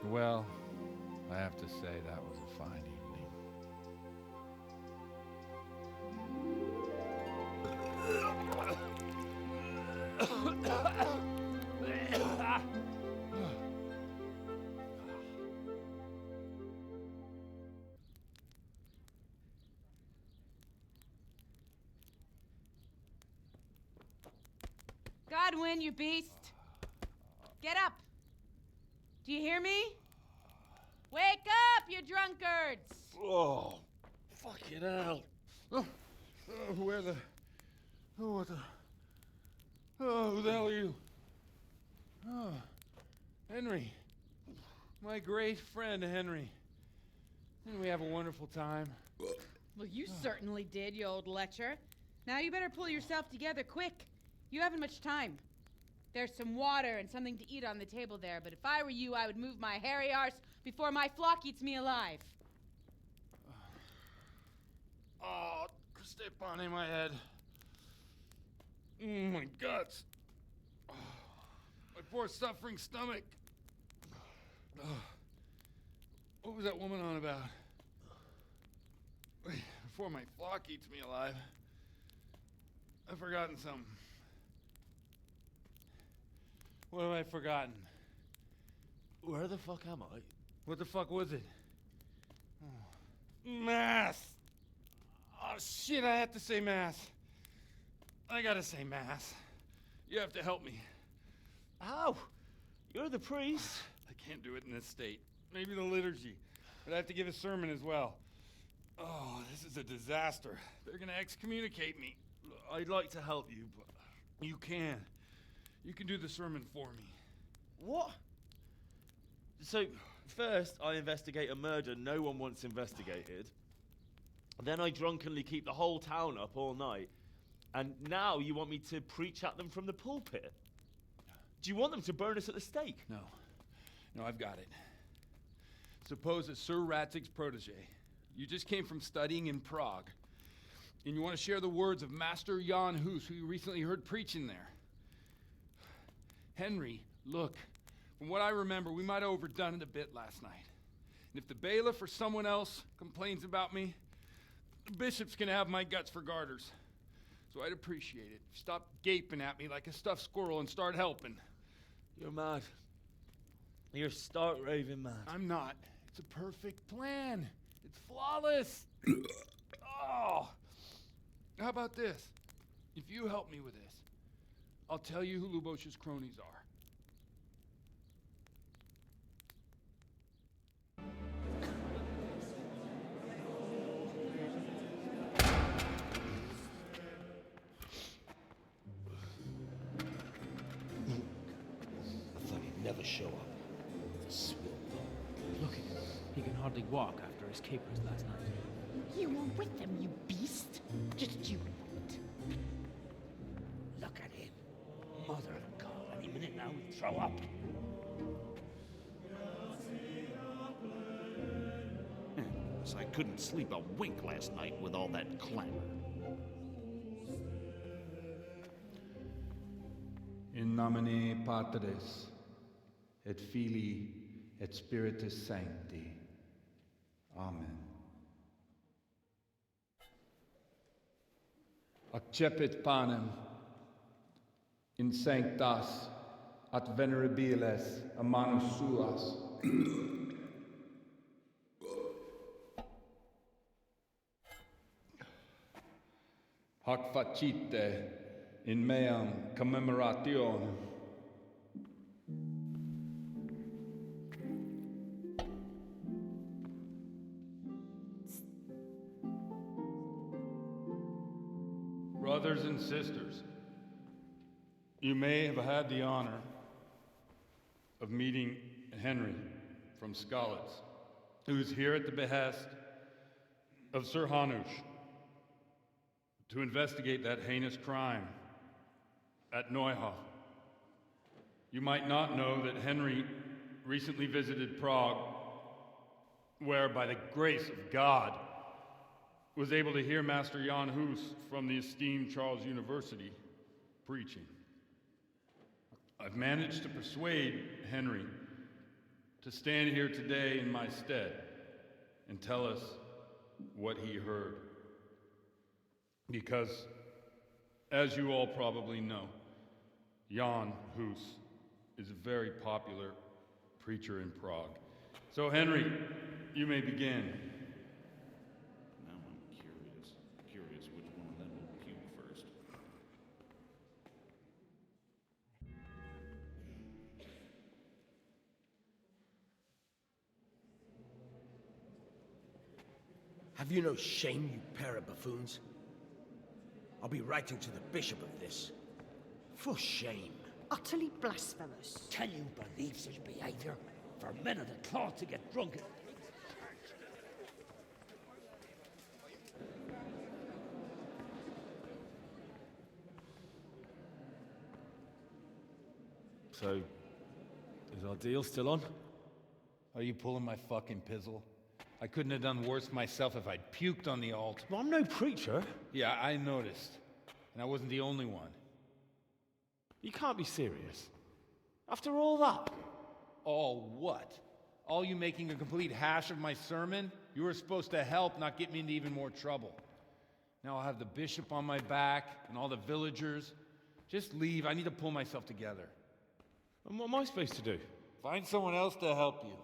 Well, I have to say that was a fine evening. Godwin, you beast! Get up! Do you hear me? Wake up, you drunkards! Oh, fucking hell. Where the... Oh, what the... Oh, who the hell are you? Oh, Henry. My great friend, Henry. Didn't we have a wonderful time? Well, you certainly did, you old lecher. Now you better pull yourself together quick. You haven't much time. There's some water and something to eat on the table there, but if I were you, I would move my hairy arse before my flock eats me alive. Oh, step on in my head. My guts. Oh, my poor suffering stomach. Oh, what was that woman on about? Wait, before my flock eats me alive. I've forgotten something. What have I forgotten? Where the fuck am I? What the fuck was it? Oh. Mass! Oh shit, I have to say mass. I gotta say mass. You have to help me. How? You're the priest. I can't do it in this state. Maybe the liturgy. But I have to give a sermon as well. Oh, this is a disaster. They're gonna excommunicate me. I'd like to help you, but you can. You can do the sermon for me. What? So, first I investigate a murder no one wants investigated. Then I drunkenly keep the whole town up all night. And now you want me to preach at them from the pulpit? Do you want them to burn us at the stake? No. No, I've got it. Suppose that Sir Ratzig's protege. You just came from studying in Prague. And you want to share the words of Master Jan Hus, who you recently heard preaching there. Henry, look, from what I remember, we might have overdone it a bit last night. And if the bailiff or someone else complains about me, the bishop's gonna have my guts for garters. So I'd appreciate it. Stop gaping at me like a stuffed squirrel and start helping. You're mad. You're stark raving mad. I'm not. It's a perfect plan. It's flawless. Oh! How about this? If you help me with this, I'll tell you who Lubosh's cronies are. I thought he'd never show up. Swill dog. Look at him. He can hardly walk after his capers last night. You were with them, you beast. Just you wait. Look at him. Mother of God, any minute now he'll throw up. So I couldn't sleep a wink last night with all that clamor. In nomine Patris, et Filii, et Spiritus Sancti. Amen. Accepit panem in sanctas at venerabiles a manus suas. Hac facite in meam commemorationem. Brothers and sisters, you may have had the honor of meeting Henry from Skalitz, who is here at the behest of Sir Hanush to investigate that heinous crime at Neuhof. You might not know that Henry recently visited Prague, where, by the grace of God, was able to hear Master Jan Hus from the esteemed Charles University preaching. I've managed to persuade Henry to stand here today in my stead and tell us what he heard. Because, as you all probably know, Jan Hus is a very popular preacher in Prague. So, Henry, you may begin. Now I'm curious which one of them will puke first. Have you no shame, you pair of buffoons? I'll be writing to the bishop of this. For shame. Utterly blasphemous. Can you believe such behavior? For men of the cloth to get drunk. So, is our deal still on? Are you pulling my fucking pizzle? I couldn't have done worse myself if I'd puked on the altar. Well, I'm no preacher. Yeah, I noticed. And I wasn't the only one. You can't be serious. After all that? All what? All you making a complete hash of my sermon? You were supposed to help, not get me into even more trouble. Now I'll have the bishop on my back and all the villagers. Just leave. I need to pull myself together. And what am I supposed to do? Find someone else to help you.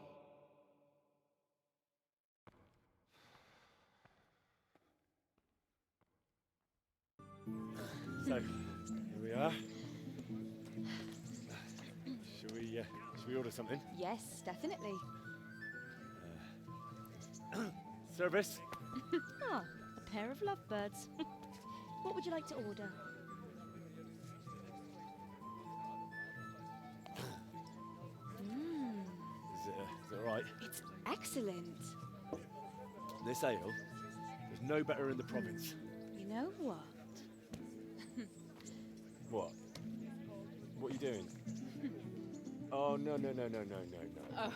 So, here we are. Should we order something? Yes, definitely. Service? Ah, a pair of lovebirds. What would you like to order? Is it all right? It's excellent. This ale, there's no better in the province. You know what? What? What are you doing? Oh, no. Oh.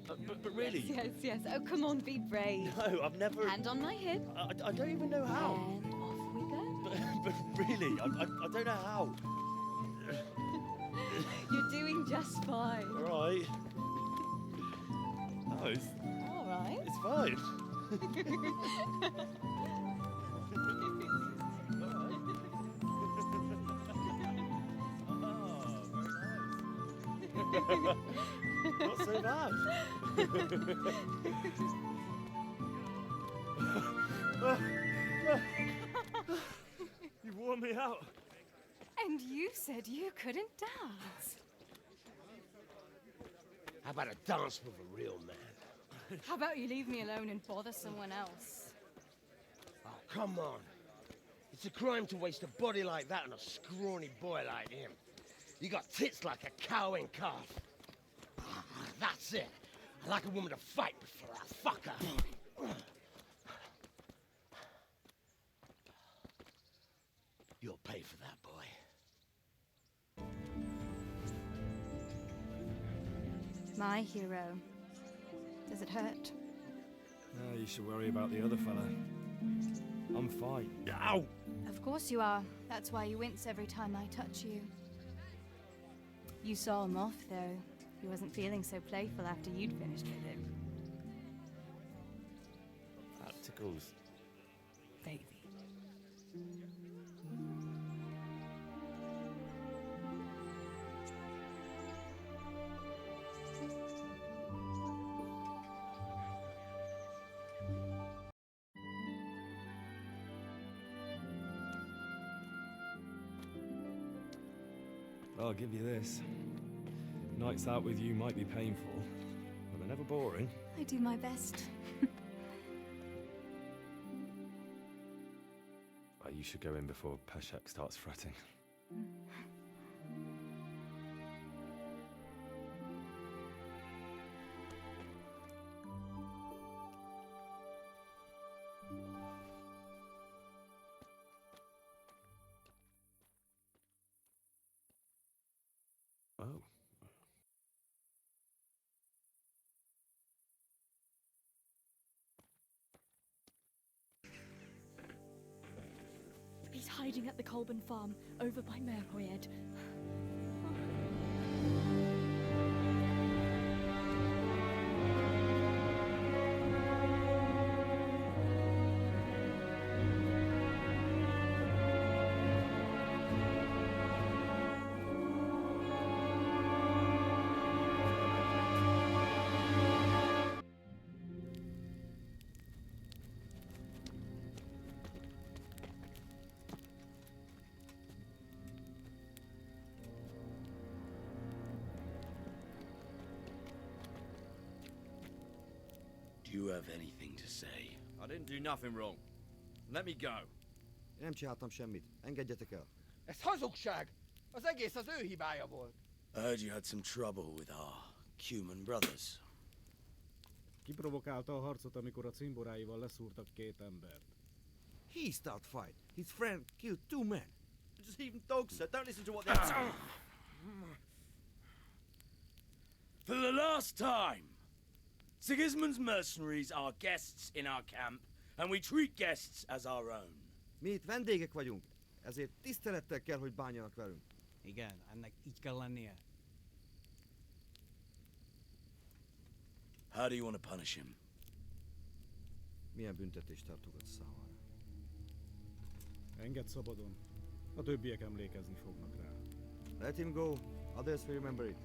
But really? Yes. Oh, come on, be brave. No, I've never... Hand on my hip. I don't even know how. And off we go. But really, I don't know how. You're doing just fine. All right. Oh, it's... All right. It's fine. Not so bad. You wore me out. And you said you couldn't dance. How about a dance with a real man? How about you leave me alone and bother someone else? Oh, come on. It's a crime to waste a body like that on a scrawny boy like him. You got tits like a cow in calf. That's it. I like a woman to fight before I fuck her. You'll pay for that, boy. My hero. Does it hurt? You should worry about the other fella. I'm fine. Ow! Of course you are. That's why you wince every time I touch you. You saw him off, though. He wasn't feeling so playful after you'd finished with him. That tickles. Baby. I'll give you this. Nights out with you might be painful, but they're never boring. I do my best. You should go in before Peshek starts fretting. Oh. He's hiding at the Colburn farm, over by Merhoyed. Do you have anything to say? I didn't do nothing wrong. Let me go. Nem csináltam semmit. Engedjetek el. Ez hazugság! Az egész az ő hibája volt. I heard you had some trouble with our human brothers. Kiprovokálta a harcot, amikor a cimboráival leszúrtak két embert. He started fight. His friend killed 2 men. Just even dogs, sir. Don't listen to what they're saying. For the last time, Sigismund's mercenaries are guests in our camp, and we treat guests as our own. Mi itt vendégek vagyunk, ezért tisztelettel kell, hogy bánjanak velünk. Igen, ennek így kell lennie. How do you want to punish him? Milyen büntetést tartogat számára? Engedd szabadon. A többiek emlékezni fognak rá. Let him go. Others will remember it.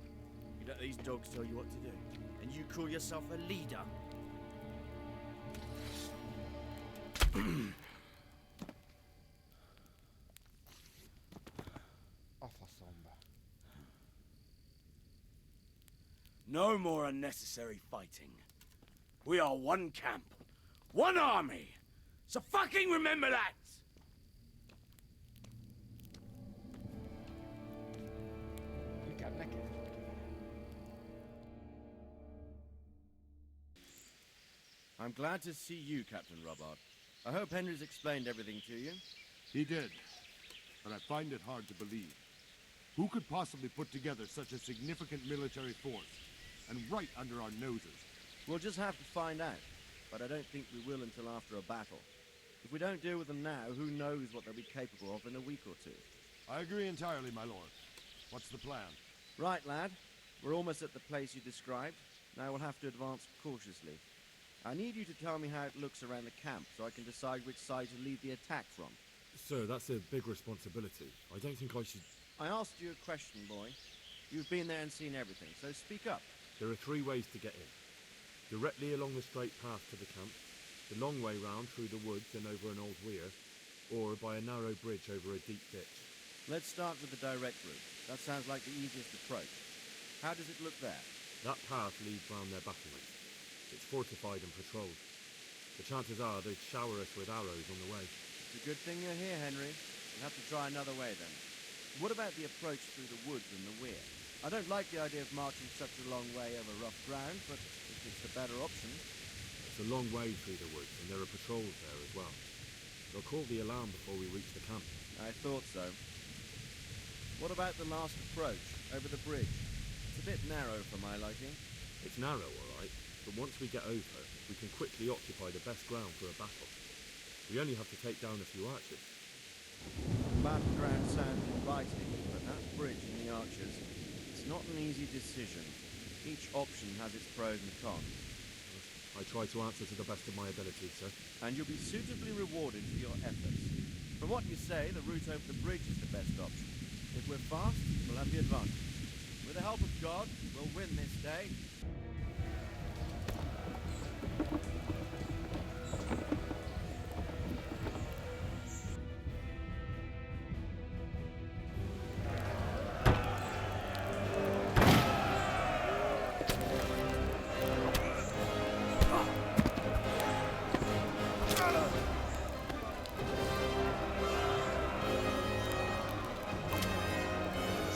You let these dogs tell you what to do, and you call yourself a leader? No more unnecessary fighting. We are one camp, one army. So fucking remember that! I'm glad to see you, Captain Robbart. I hope Henry's explained everything to you. He did, but I find it hard to believe. Who could possibly put together such a significant military force, and right under our noses? We'll just have to find out, but I don't think we will until after a battle. If we don't deal with them now, who knows what they'll be capable of in a week or two. I agree entirely, my lord. What's the plan? Right, lad. We're almost at the place you described. Now we'll have to advance cautiously. I need you to tell me how it looks around the camp so I can decide which side to lead the attack from. Sir, that's a big responsibility. I don't think I should... I asked you a question, boy. You've been there and seen everything, so speak up. There are 3 ways to get in. Directly along the straight path to the camp, The long way round through the woods and over an old weir, or by a narrow bridge over a deep ditch. Let's start with the direct route. That sounds like the easiest approach. How does it look there? That path leads round their battlements. It's fortified and patrolled. The chances are they'd shower us with arrows on the way. It's a good thing you're here, Henry. We'll have to try another way then. What about the approach through the woods and the weir? I don't like the idea of marching such a long way over rough ground, but if it's the better option... It's a long way through the woods, and there are patrols there as well. They'll call the alarm before we reach the camp. I thought so. What about the last approach, over the bridge? It's a bit narrow for my liking. It's narrow, all right, but once we get over, we can quickly occupy the best ground for a battle. We only have to take down a few archers. Battleground sounds inviting, but that bridge and the archers, it's not an easy decision. Each option has its pros and cons. I try to answer to the best of my ability, sir. And you'll be suitably rewarded for your efforts. From what you say, the route over the bridge is the best option. If we're fast, we'll have the advantage. With the help of God, we'll win this day.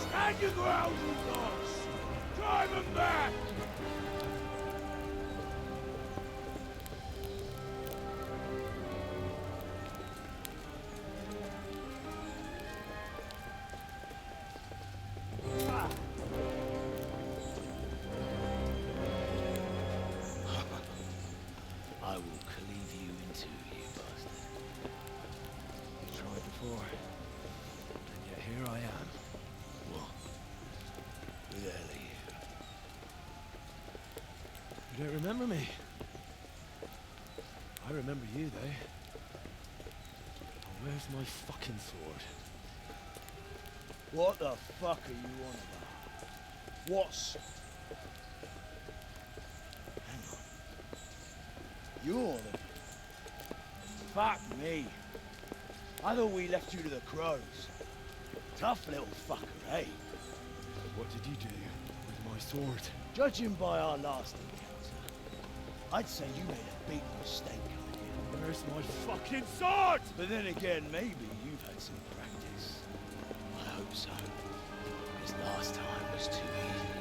Stand your ground, you dogs! Drive them back! I will cleave you in two, you bastard. You tried before, and yet here I am. What? Who the hell are you? You don't remember me? I remember you, though. Oh, where's my fucking sword? What the fuck are you on about? What's... Hang on. You're the... Fuck me. I thought we left you to the crows. Tough little fucker, eh? What did you do with my sword? Judging by our last encounter, I'd say you made a big mistake coming here. Where's my fucking sword? But then again, maybe you've had some practice. I hope so. Because last time was too easy.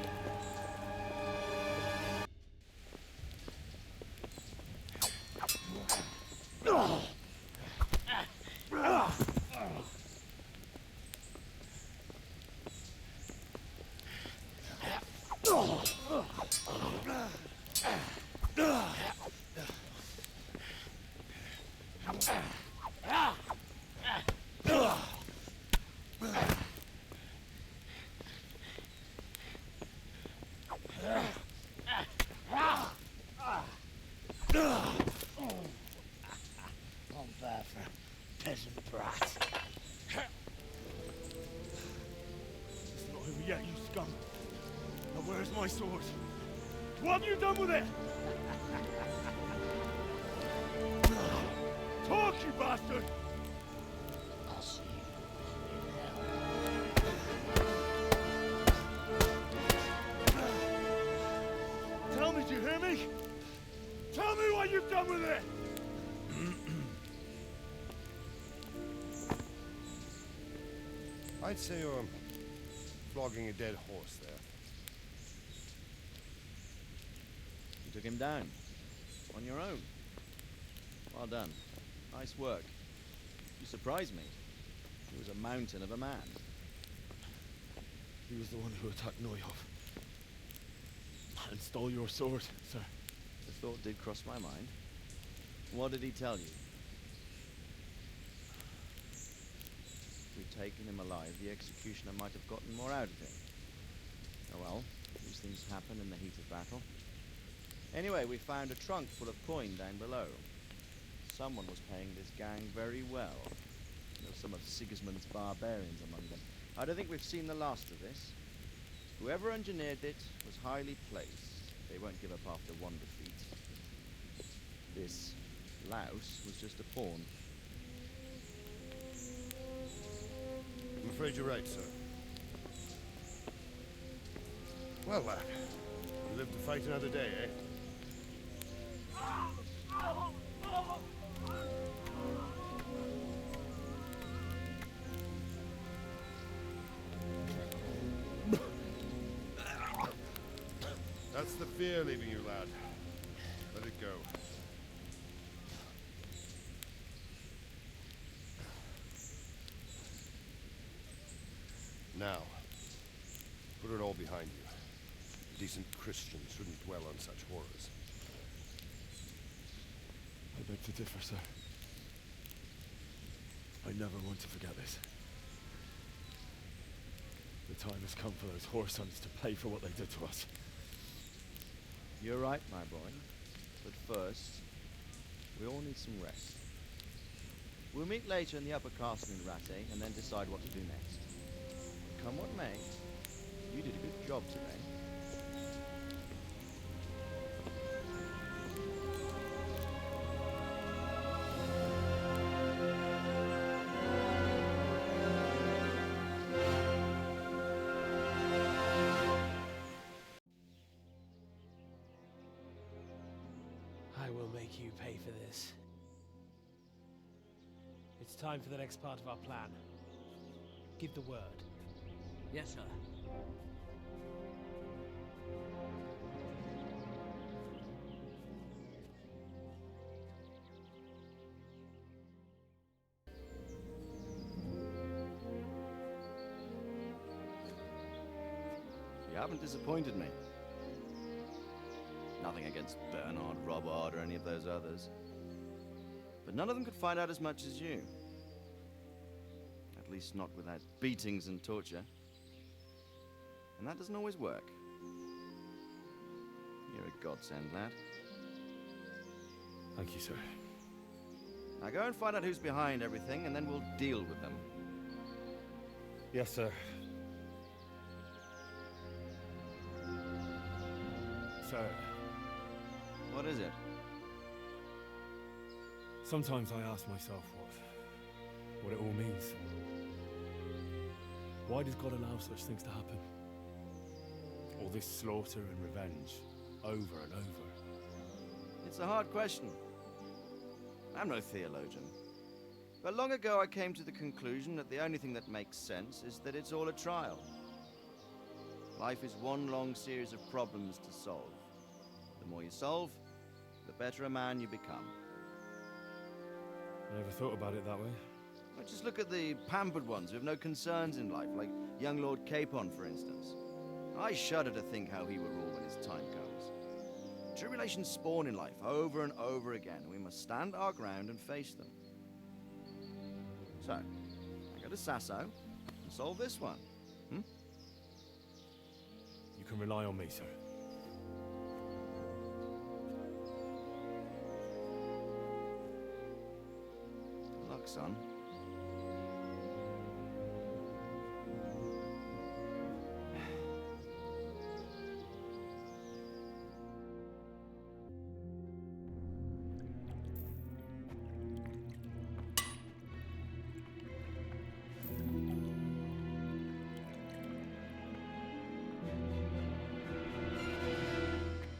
I'm bad for peasant brat. It's not over yet, you scum. Now where's my sword? What have you done with it? Talk, you bastard! I'll see Tell me, do you hear me? Tell me what you've done with it! I'd say you're flogging a dead horse there. You took him down. On your own. Well done. Nice work. You surprised me. He was a mountain of a man. He was the one who attacked Neuhoff. And stole your sword, sir. The thought did cross my mind. What did he tell you? If we'd taken him alive, the executioner might have gotten more out of him. Oh well, these things happen in the heat of battle. Anyway, we found a trunk full of coin down below. Someone was paying this gang very well. There were some of Sigismund's barbarians among them. I don't think we've seen the last of this. Whoever engineered it was highly placed. They won't give up after one defeat. This Laos was just a pawn. I'm afraid you're right, sir. Well, lad, you live to fight another day, eh? That's the fear leaving you, lad. Let it go. Now, put it all behind you. Decent Christians shouldn't dwell on such horrors. I beg to differ, sir. I never want to forget this. The time has come for those whoresons to pay for what they did to us. You're right, my boy. But first, we all need some rest. We'll meet later in the upper castle in Rattay and then decide what to do next. Come what may, you did a good job today. I will make you pay for this. It's time for the next part of our plan. Give the word. Yes, sir. You haven't disappointed me. Nothing against Bernard, Robard, or any of those others. But none of them could find out as much as you. At least not without beatings and torture. And that doesn't always work. You're a godsend, lad. Thank you, sir. Now go and find out who's behind everything, and then we'll deal with them. Yes, sir. Sir. What is it? Sometimes I ask myself what it all means. Why does God allow such things to happen? All this slaughter and revenge, over and over. It's a hard question. I'm no theologian. But long ago I came to the conclusion that the only thing that makes sense is that it's all a trial. Life is one long series of problems to solve. The more you solve, the better a man you become. I never thought about it that way. Well, just look at the pampered ones who have no concerns in life, like young Lord Capon, for instance. I shudder to think how he will rule when his time comes. Tribulations spawn in life over and over again, and we must stand our ground and face them. So, I go to Sasso and solve this one. You can rely on me, sir. Good luck, son.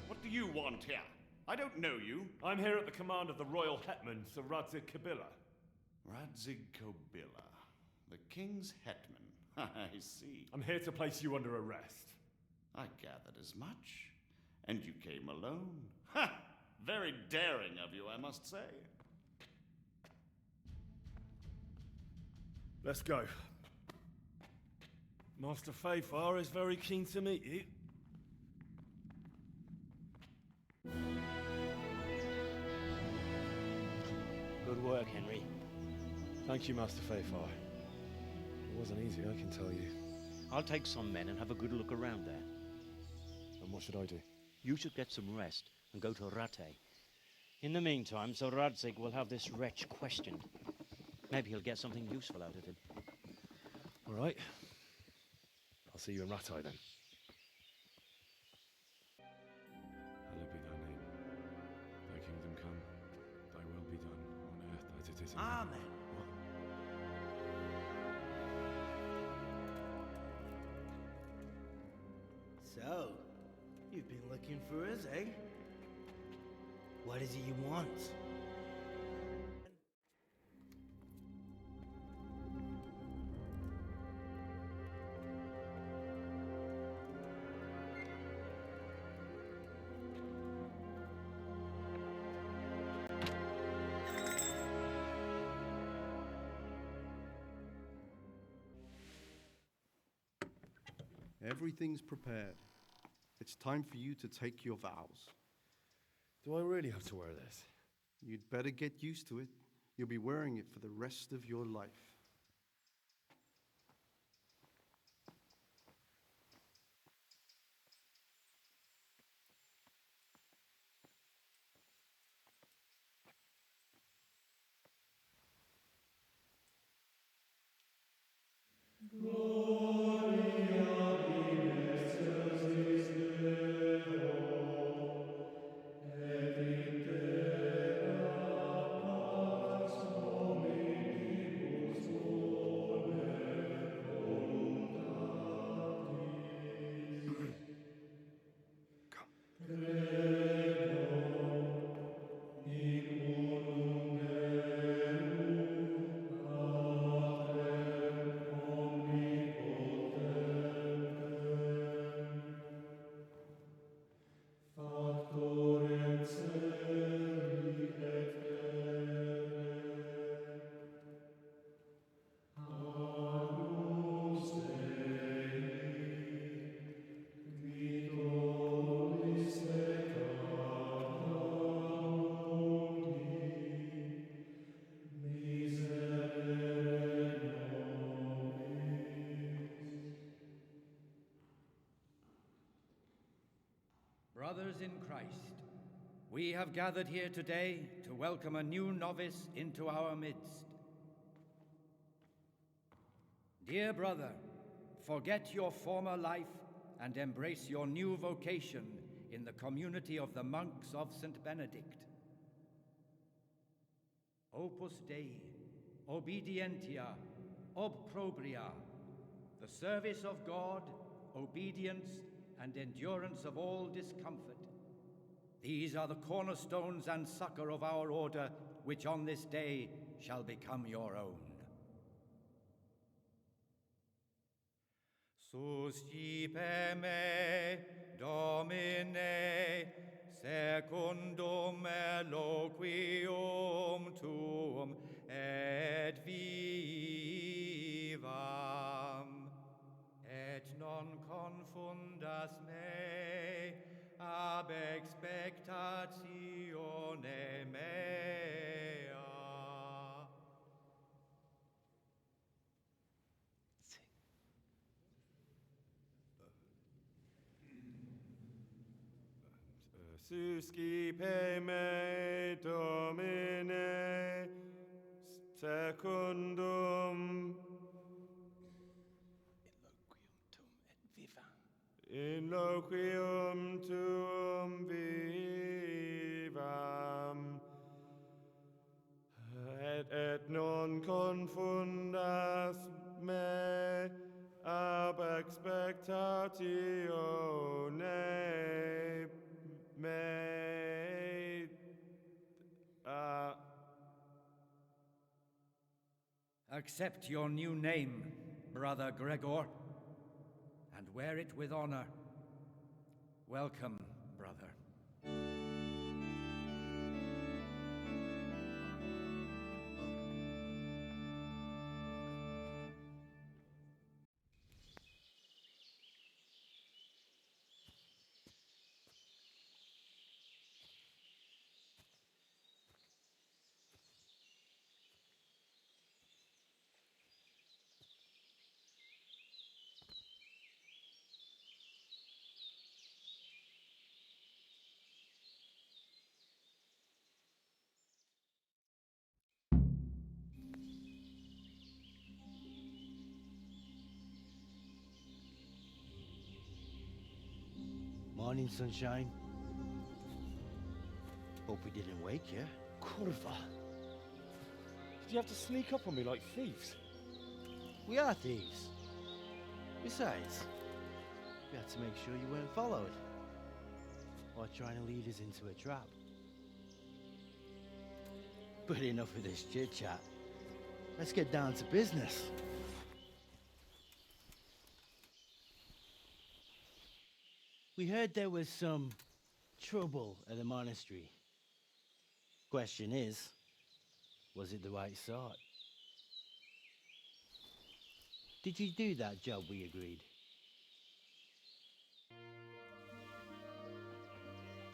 What do you want here? I don't know you. I'm here at the command of the royal hetman, Sir Radzig Kabila. Radzig Kabila, the king's hetman. I see. I'm here to place you under arrest. I gathered as much. And you came alone. Ha! Very daring of you, I must say. Let's go. Master Fayfar is very keen to meet you. Good work, Henry. Thank you, Master Fayfar. It wasn't easy, I can tell you. I'll take some men and have a good look around there. And what should I do? You should get some rest and go to Rattay. In the meantime, Sir Radzig will have this wretch questioned. Maybe he'll get something useful out of him. All right. I'll see you in Rattay then. Hallowed be thy name. Thy kingdom come. Thy will be something. Amen. So, you've been looking for us, eh? What is it you want? Everything's prepared. It's time for you to take your vows. Do I really have to wear this? You'd better get used to it. You'll be wearing it for the rest of your life. Brothers in Christ, we have gathered here today to welcome a new novice into our midst. Dear brother, forget your former life and embrace your new vocation in the community of the monks of St. Benedict. Opus Dei, obedientia, obprobria, the service of God, obedience, and endurance of all discomfort. These are the cornerstones and succor of our order, which on this day shall become your own. Suscipe me, Domine, secundum eloquium tuum, et vivam, et non confundas me ab expectatione mea. Suscipe me, Domine, secundum in loquium tuum vivam, et non confundas me ab expectatione mea. Accept your new name, Brother Gregor, and wear it with honor. Welcome, brother. Morning, sunshine. Hope we didn't wake you. Kurva. Did you have to sneak up on me like thieves? We are thieves. Besides, we had to make sure you weren't followed. Or trying to lead us into a trap. But enough of this chit-chat. Let's get down to business. We heard there was some trouble at the monastery. Question is, was it the right sort? Did you do that job we agreed?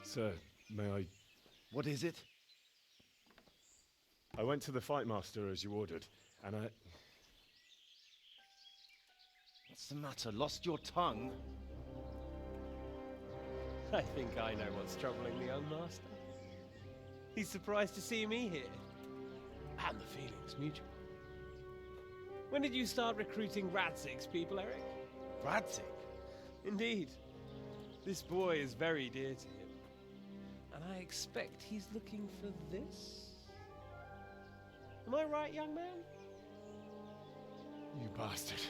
Sir, may I... What is it? I went to the fight master as you ordered, and I... What's the matter? Lost your tongue? I think I know what's troubling the young master. He's surprised to see me here. And the feeling's mutual. When did you start recruiting Radzig's people, Eric? Radzig? Indeed. This boy is very dear to him. And I expect he's looking for this? Am I right, young man? You bastard.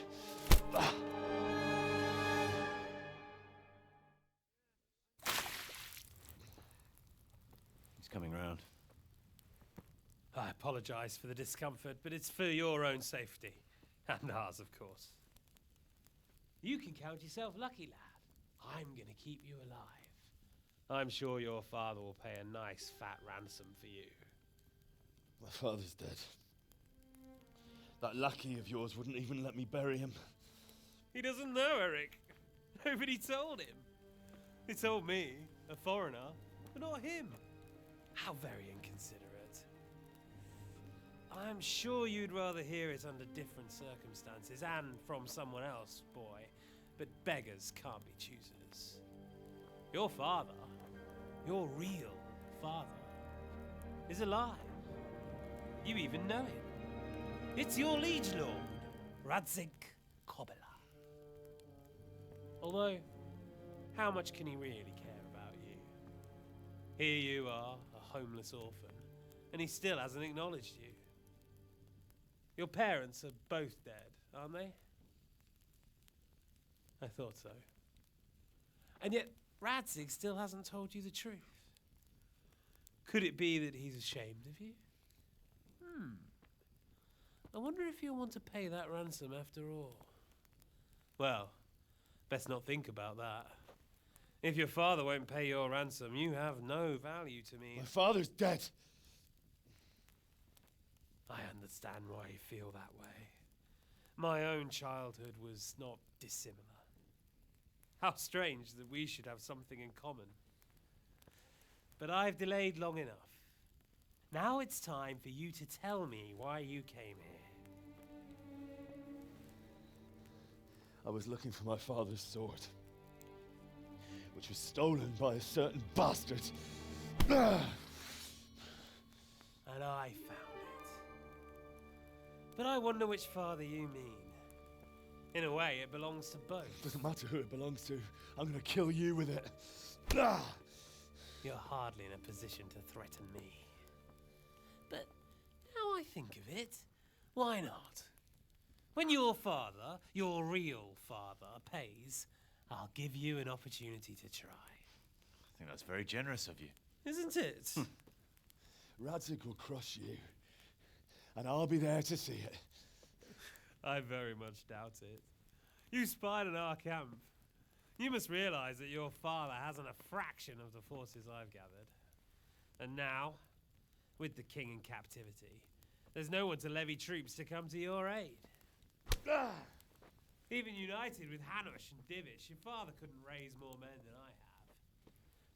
He's coming round. I apologize for the discomfort, but it's for your own safety. And ours, of course. You can count yourself lucky, lad. I'm gonna keep you alive. I'm sure your father will pay a nice fat ransom for you. My father's dead. That lackey of yours wouldn't even let me bury him. He doesn't know, Eric. Nobody told him. They told me, a foreigner, but not him. How very inconsiderate. I'm sure you'd rather hear it under different circumstances and from someone else, boy. But beggars can't be choosers. Your father, your real father, is alive. You even know him. It's your liege lord, Radzig Kobyla. Although, how much can he really care about you? Here you are, a homeless orphan, and he still hasn't acknowledged you. Your parents are both dead, aren't they? I thought so. And yet, Radzig still hasn't told you the truth. Could it be that he's ashamed of you? I wonder if you'll want to pay that ransom after all. Well, best not think about that. If your father won't pay your ransom, you have no value to me. My father's dead. I understand why you feel that way. My own childhood was not dissimilar. How strange that we should have something in common. But I've delayed long enough. Now it's time for you to tell me why you came here. I was looking for my father's sword, which was stolen by a certain bastard. And I found it. But I wonder which father you mean. In a way, it belongs to both. Doesn't matter who it belongs to. I'm gonna kill you with it. You're hardly in a position to threaten me. But now I think of it, why not? When your father, your real father, pays, I'll give you an opportunity to try. I think that's very generous of you. Isn't it? Radzig will crush you, and I'll be there to see it. I very much doubt it. You spied on our camp. You must realize that your father hasn't a fraction of the forces I've gathered. And now, with the king in captivity, there's no one to levy troops to come to your aid. Even united with Hanush and Divish, your father couldn't raise more men than I have.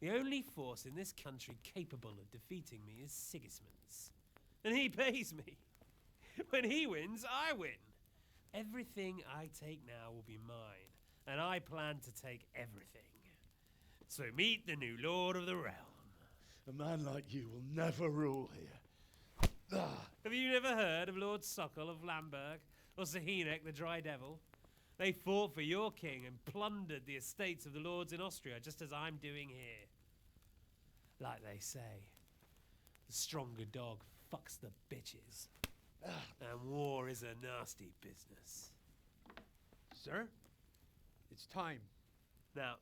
The only force in this country capable of defeating me is Sigismund's. And he pays me. When he wins, I win. Everything I take now will be mine, and I plan to take everything. So meet the new Lord of the Realm. A man like you will never rule here. Have you never heard of Lord Sokol of Lamberg, or Sahinek the Dry Devil? They fought for your king and plundered the estates of the lords in Austria, just as I'm doing here. Like they say, the stronger dog fucks the bitches. And war is a nasty business. Sir, it's time. Now,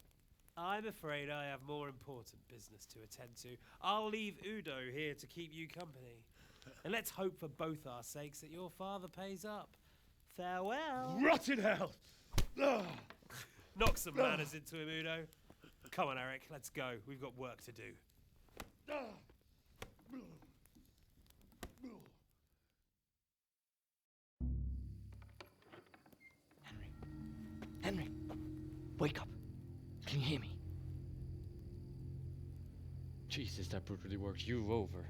I'm afraid I have more important business to attend to. I'll leave Udo here to keep you company. And let's hope for both our sakes that your father pays up. Farewell. Rot in hell! Knock some manners into him, Udo. Come on, Eric, let's go. We've got work to do. Henry, wake up. Can you hear me? Jesus, that brutally worked you over.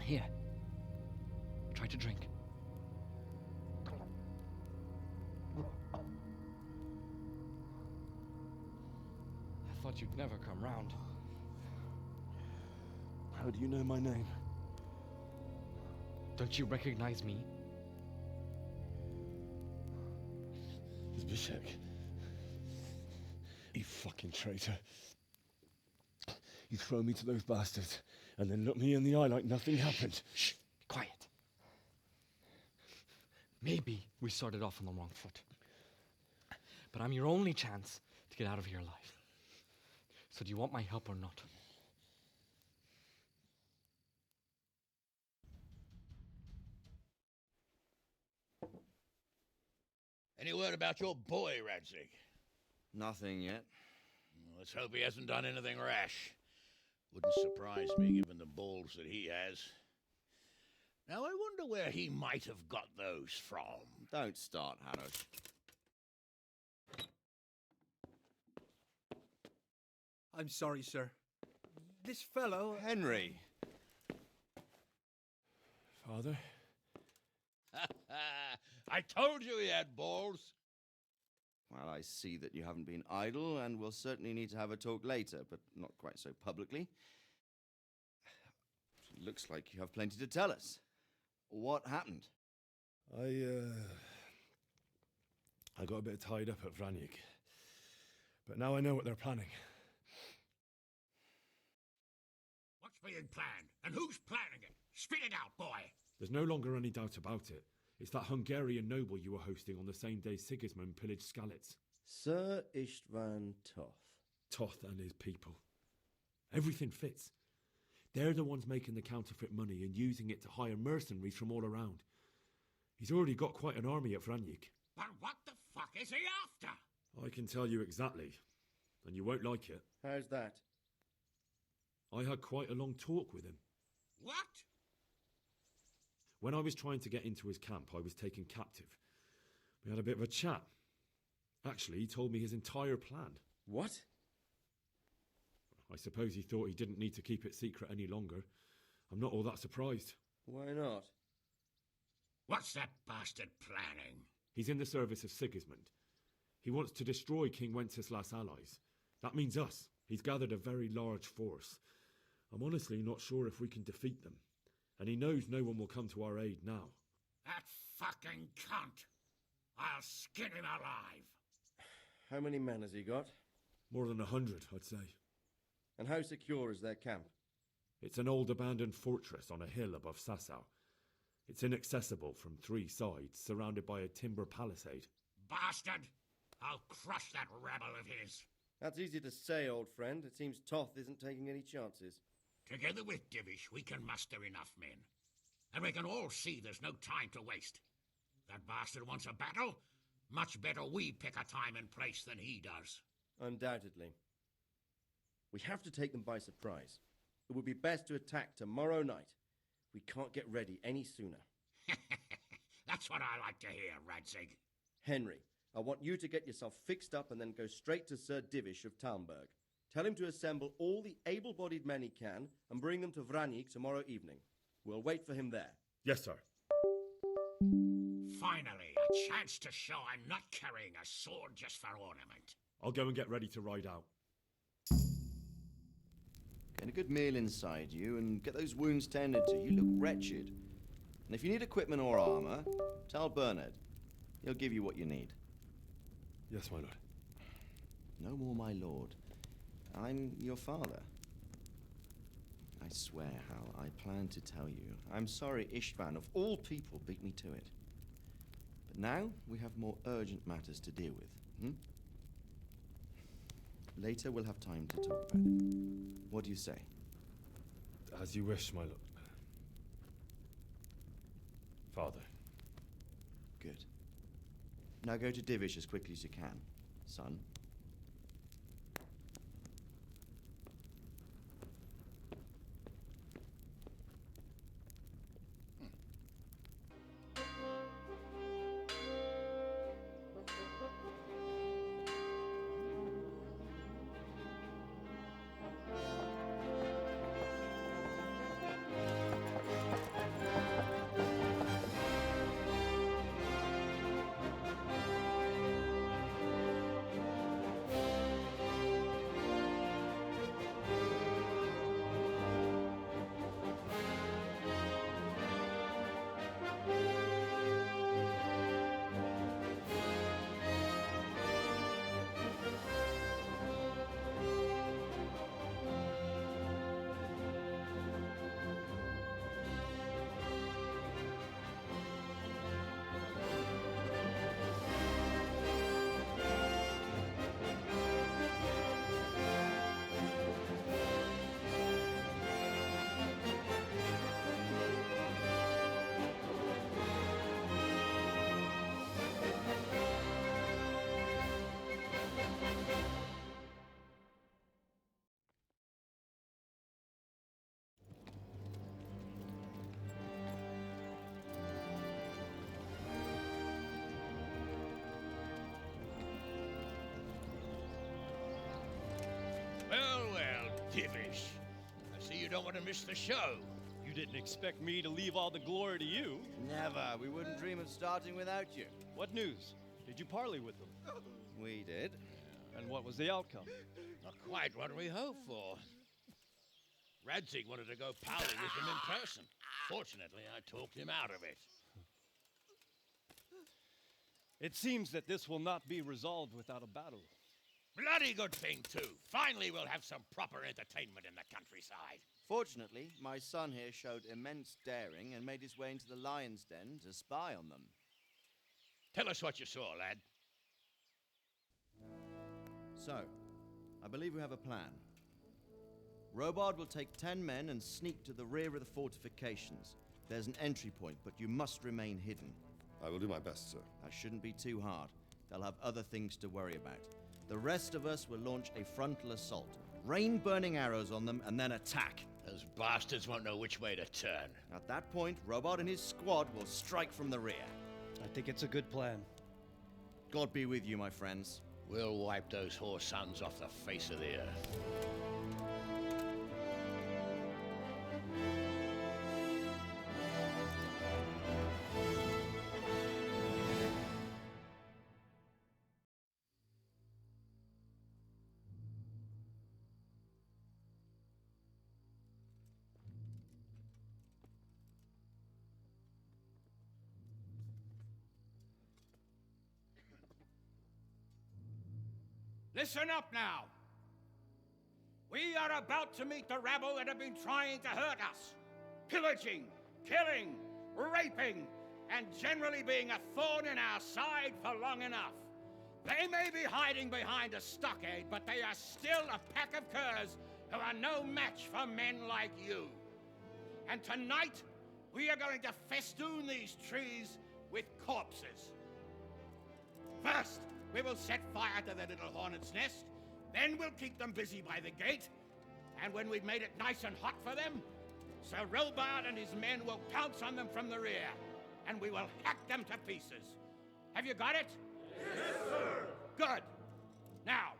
Here. Try to drink. I thought you'd never come round. How do you know my name? Don't you recognize me? Zbyszek. You fucking traitor. You throw me to those bastards and then look me in the eye like nothing happened. Shh, quiet. Maybe we started off on the wrong foot. But I'm your only chance to get out of here alive. So do you want my help or not? Any word about your boy, Radzig? Nothing yet. Let's hope he hasn't done anything rash. Wouldn't surprise me, given the balls that he has. Now, I wonder where he might have got those from. Don't start, Hanush. I'm sorry, sir. This fellow... Henry! Father? I told you he had balls. Well, I see that you haven't been idle, and we'll certainly need to have a talk later, but not quite so publicly. It looks like you have plenty to tell us. What happened? I got a bit tied up at Vranyik. But now I know what they're planning. What's being planned? And who's planning it? Spit it out, boy! There's no longer any doubt about it. It's that Hungarian noble you were hosting on the same day Sigismund pillaged Skalitz. Sir Istvan Toth. Toth and his people. Everything fits. They're the ones making the counterfeit money and using it to hire mercenaries from all around. He's already got quite an army at Vranyik. But what the fuck is he after? I can tell you exactly, and you won't like it. How's that? I had quite a long talk with him. What? When I was trying to get into his camp, I was taken captive. We had a bit of a chat. Actually, he told me his entire plan. What? I suppose he thought he didn't need to keep it secret any longer. I'm not all that surprised. Why not? What's that bastard planning? He's in the service of Sigismund. He wants to destroy King Wenceslas' allies. That means us. He's gathered a very large force. I'm honestly not sure if we can defeat them. And he knows no one will come to our aid now. That fucking cunt! I'll skin him alive! How many men has he got? More than 100, I'd say. And how secure is their camp? It's an old abandoned fortress on a hill above Sasau. It's inaccessible from 3 sides, surrounded by a timber palisade. Bastard! I'll crush that rebel of his! That's easy to say, old friend. It seems Toth isn't taking any chances. Together with Divish, we can muster enough men. And we can all see there's no time to waste. That bastard wants a battle? Much better we pick a time and place than he does. Undoubtedly. We have to take them by surprise. It would be best to attack tomorrow night. We can't get ready any sooner. That's what I like to hear, Radzig. Henry, I want you to get yourself fixed up and then go straight to Sir Divish of Talmberg. Tell him to assemble all the able-bodied men he can and bring them to Vranyik tomorrow evening. We'll wait for him there. Yes, sir. Finally, a chance to show I'm not carrying a sword just for ornament. I'll go and get ready to ride out. Get a good meal inside you and get those wounds tended to. You look wretched. And if you need equipment or armor, tell Bernard. He'll give you what you need. Yes, my lord. No more, my lord. I'm your father. I swear, Hal, I planned to tell you. I'm sorry Istvan, of all people, beat me to it. But now we have more urgent matters to deal with, Later we'll have time to talk about it. What do you say? As you wish, my lord. Father. Good. Now go to Divish as quickly as you can, son. Divish. I see you don't want to miss the show. You didn't expect me to leave all the glory to you. Never. We wouldn't dream of starting without you. What news? Did you parley with them? We did. And what was the outcome? Not quite what we hoped for. Radzig wanted to go pally with him in person. Fortunately, I talked him out of it. It seems that this will not be resolved without a battle. Bloody good thing, too. Finally, we'll have some proper entertainment in the countryside. Fortunately, my son here showed immense daring and made his way into the lion's den to spy on them. Tell us what you saw, lad. So, I believe we have a plan. Robard will take 10 men and sneak to the rear of the fortifications. There's an entry point, but you must remain hidden. I will do my best, sir. That shouldn't be too hard. They'll have other things to worry about. The rest of us will launch a frontal assault. Rain burning arrows on them and then attack. Those bastards won't know which way to turn. At that point, Robard and his squad will strike from the rear. I think it's a good plan. God be with you, my friends. We'll wipe those whore sons off the face of the earth. Listen up now. We are about to meet the rabble that have been trying to hurt us. Pillaging, killing, raping, and generally being a thorn in our side for long enough. They may be hiding behind a stockade, but they are still a pack of curs who are no match for men like you. And tonight, we are going to festoon these trees with corpses. First, we will set fire to the little hornet's nest. Then we'll keep them busy by the gate. And when we've made it nice and hot for them, Sir Robard and his men will pounce on them from the rear. And we will hack them to pieces. Have you got it? Yes, sir! Good. Now,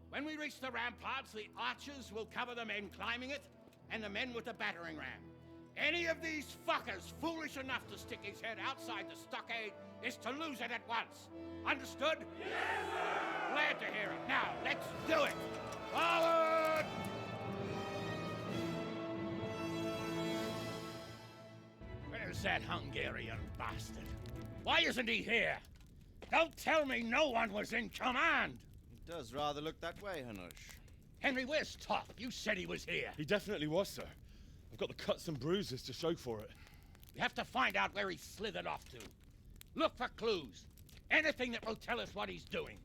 when we reach the ramparts, the archers will cover the men climbing it, and the men with the battering ram. Any of these fuckers foolish enough to stick his head outside the stockade is to lose it at once. Understood? Yes, sir! Glad to hear it. Now, let's do it! Forward! Where's that Hungarian bastard? Why isn't he here? Don't tell me no one was in command! It does rather look that way, Hanush. Henry, where's Toff? You said he was here. He definitely was, sir. I've got the cuts and bruises to show for it. We have to find out where he slithered off to. Look for clues. Anything that will tell us what he's doing.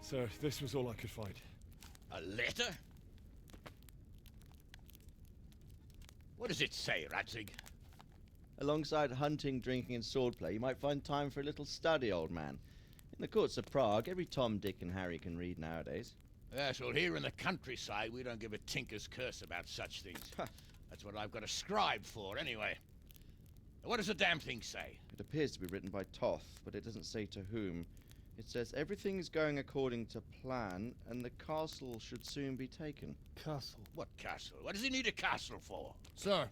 Sir, this was all I could find. A letter? What does it say, Radzig? Alongside hunting, drinking, and swordplay, you might find time for a little study, old man. In the courts of Prague, every Tom, Dick, and Harry can read nowadays. Yes, well, here in the countryside, we don't give a tinker's curse about such things. That's what I've got a scribe for, anyway. What does the damn thing say? It appears to be written by Toth, but it doesn't say to whom. It says everything is going according to plan, and the castle should soon be taken. Castle? What castle? What does he need a castle for? Sir,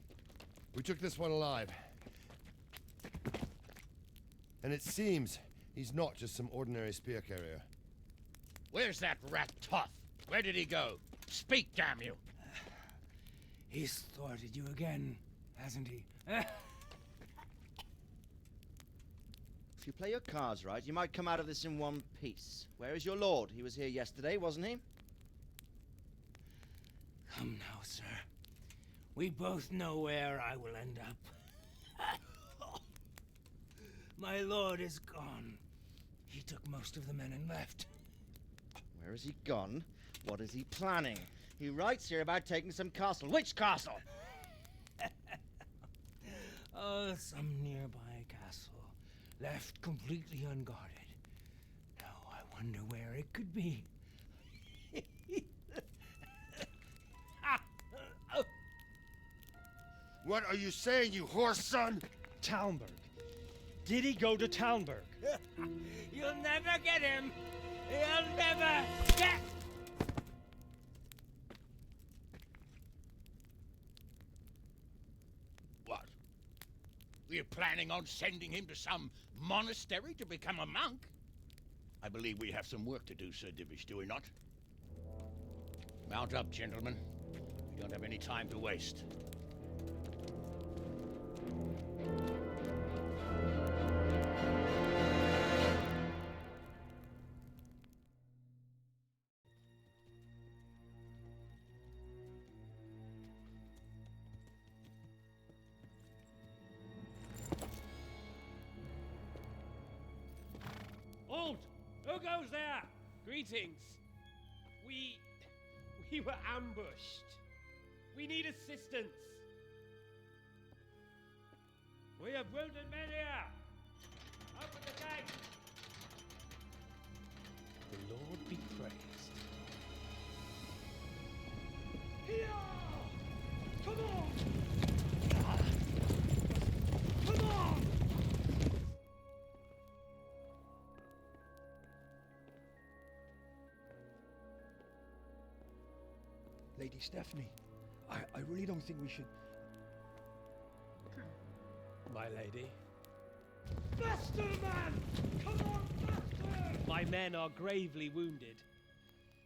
we took this one alive. And it seems he's not just some ordinary spear carrier. Where's that rat Toth? Where did he go? Speak, damn you! He's thwarted you again, hasn't he? If you play your cards right, you might come out of this in one piece. Where is your lord? He was here yesterday, wasn't he? Come now, sir. We both know where I will end up. My lord is gone. He took most of the men and left. Where has he gone? What is he planning? He writes here about taking some castle. Which castle? Oh, some nearby castle. Left completely unguarded. Now I wonder where it could be. What are you saying, you horse son? Talmberg. Did he go to Talmberg? You'll never get him! You'll never get... What? Were you planning on sending him to some monastery to become a monk? I believe we have some work to do, Sir Divish, do we not? Mount up, gentlemen. We don't have any time to waste. Halt! Who goes there? Greetings. We were ambushed. We need assistance. We have wounded men here. Open the gate. The Lord be praised. Here! Come on! Come on! Lady Stephanie, I really don't think we should... My lady. Faster, man! Come on, faster! My men are gravely wounded.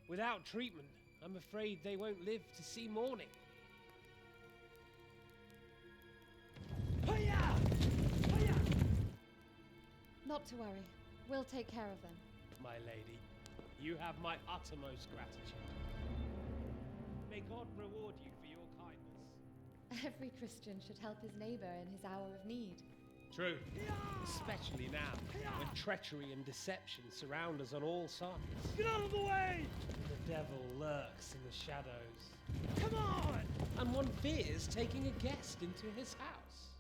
Without treatment, I'm afraid they won't live to see morning. Hiya! Hiya! Not to worry. We'll take care of them. My lady, you have my uttermost gratitude. May God reward you for your kindness. Every Christian should help his neighbor in his hour of need. True. Especially now, when treachery and deception surround us on all sides. Get out of the way! The devil lurks in the shadows. Come on! And one fears taking a guest into his house.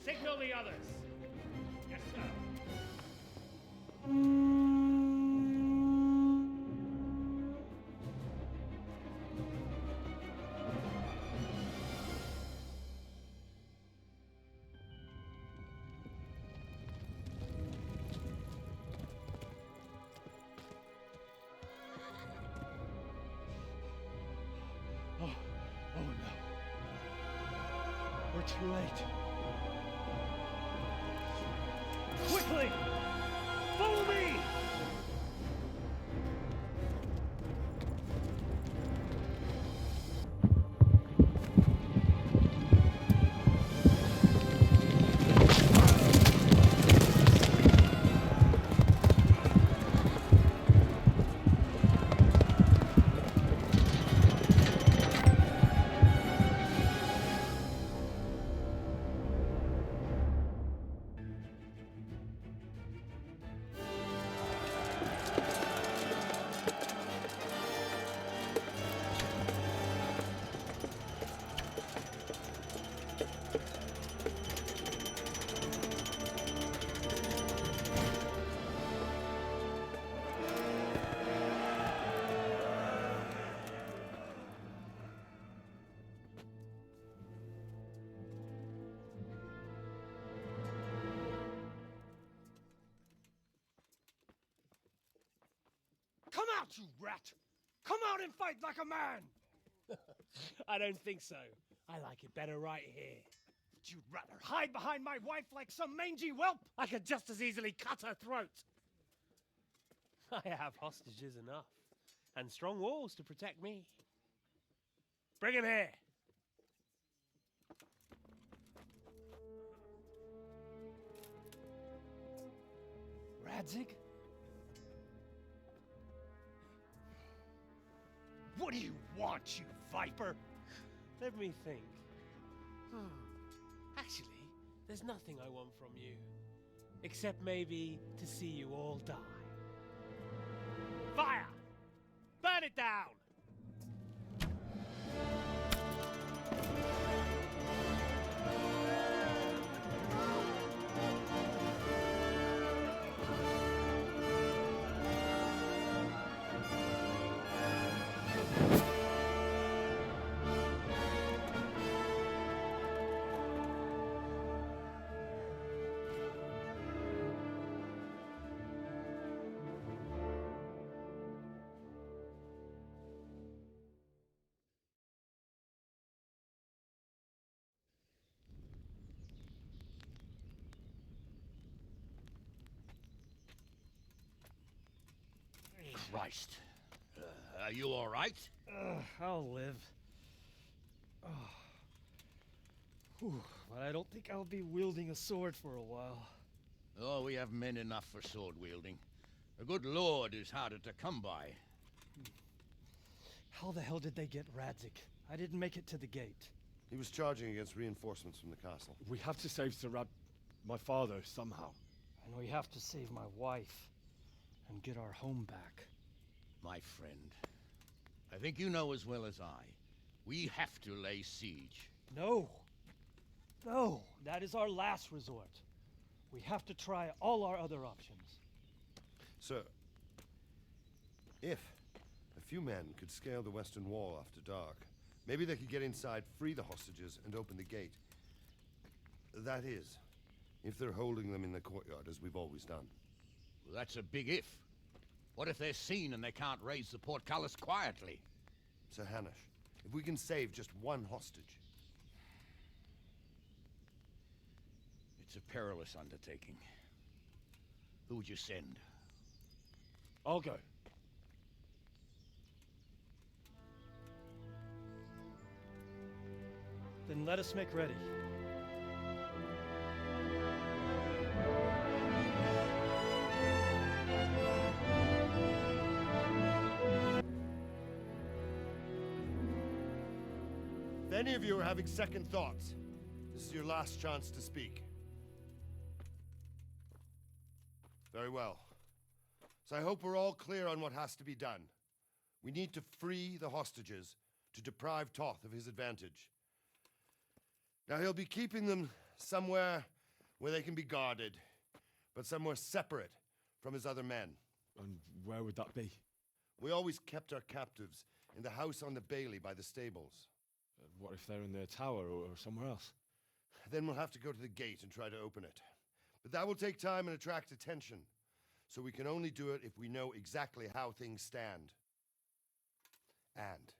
Signal the others. Yes, sir. Oh no. We're too late. Quickly! Follow me! out, you rat! Come out and fight like a man! I don't think so. I like it better right here. But you'd rather hide behind my wife like some mangy whelp? I could just as easily cut her throat. I have hostages enough, and strong walls to protect me. Bring him here. Radzig? What do you want, you viper? Let me think. Actually, there's nothing I want from you. Except maybe to see you all die. Fire! Burn it down! Christ. Are you all right? I'll live. Whew, but I don't think I'll be wielding a sword for a while. Oh, we have men enough for sword wielding. A good lord is harder to come by. How the hell did they get Radzig? I didn't make it to the gate. He was charging against reinforcements from the castle. We have to save Sir my father, somehow. And we have to save my wife and get our home back. My friend, I think you know as well as I. We have to lay siege. No. No, that is our last resort. We have to try all our other options. Sir, if a few men could scale the western wall after dark, maybe they could get inside, free the hostages, and open the gate. That is, if they're holding them in the courtyard, as we've always done. Well, that's a big if. What if they're seen and they can't raise the portcullis quietly? Sir Hanush, if we can save just one hostage. It's a perilous undertaking. Who would you send? I'll go. Then let us make ready. If any of you are having second thoughts, this is your last chance to speak. Very well. So I hope we're all clear on what has to be done. We need to free the hostages to deprive Toth of his advantage. Now he'll be keeping them somewhere where they can be guarded, but somewhere separate from his other men. And where would that be? We always kept our captives in the house on the Bailey by the stables. What if they're in their tower or somewhere else? Then we'll have to go to the gate and try to open it. But that will take time and attract attention. So we can only do it if we know exactly how things stand. And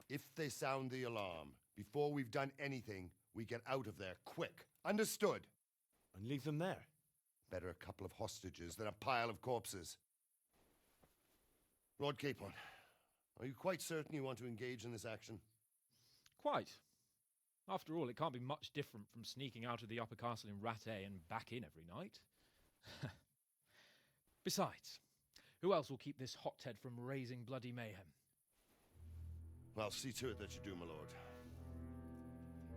if they sound the alarm, before we've done anything, we get out of there quick. Understood? And leave them there? Better a couple of hostages than a pile of corpses. Lord Capon, are you quite certain you want to engage in this action? Quite. After all, it can't be much different from sneaking out of the upper castle in Rattay and back in every night. Besides, who else will keep this hothead from raising bloody mayhem? Well, see to it that you do, my lord.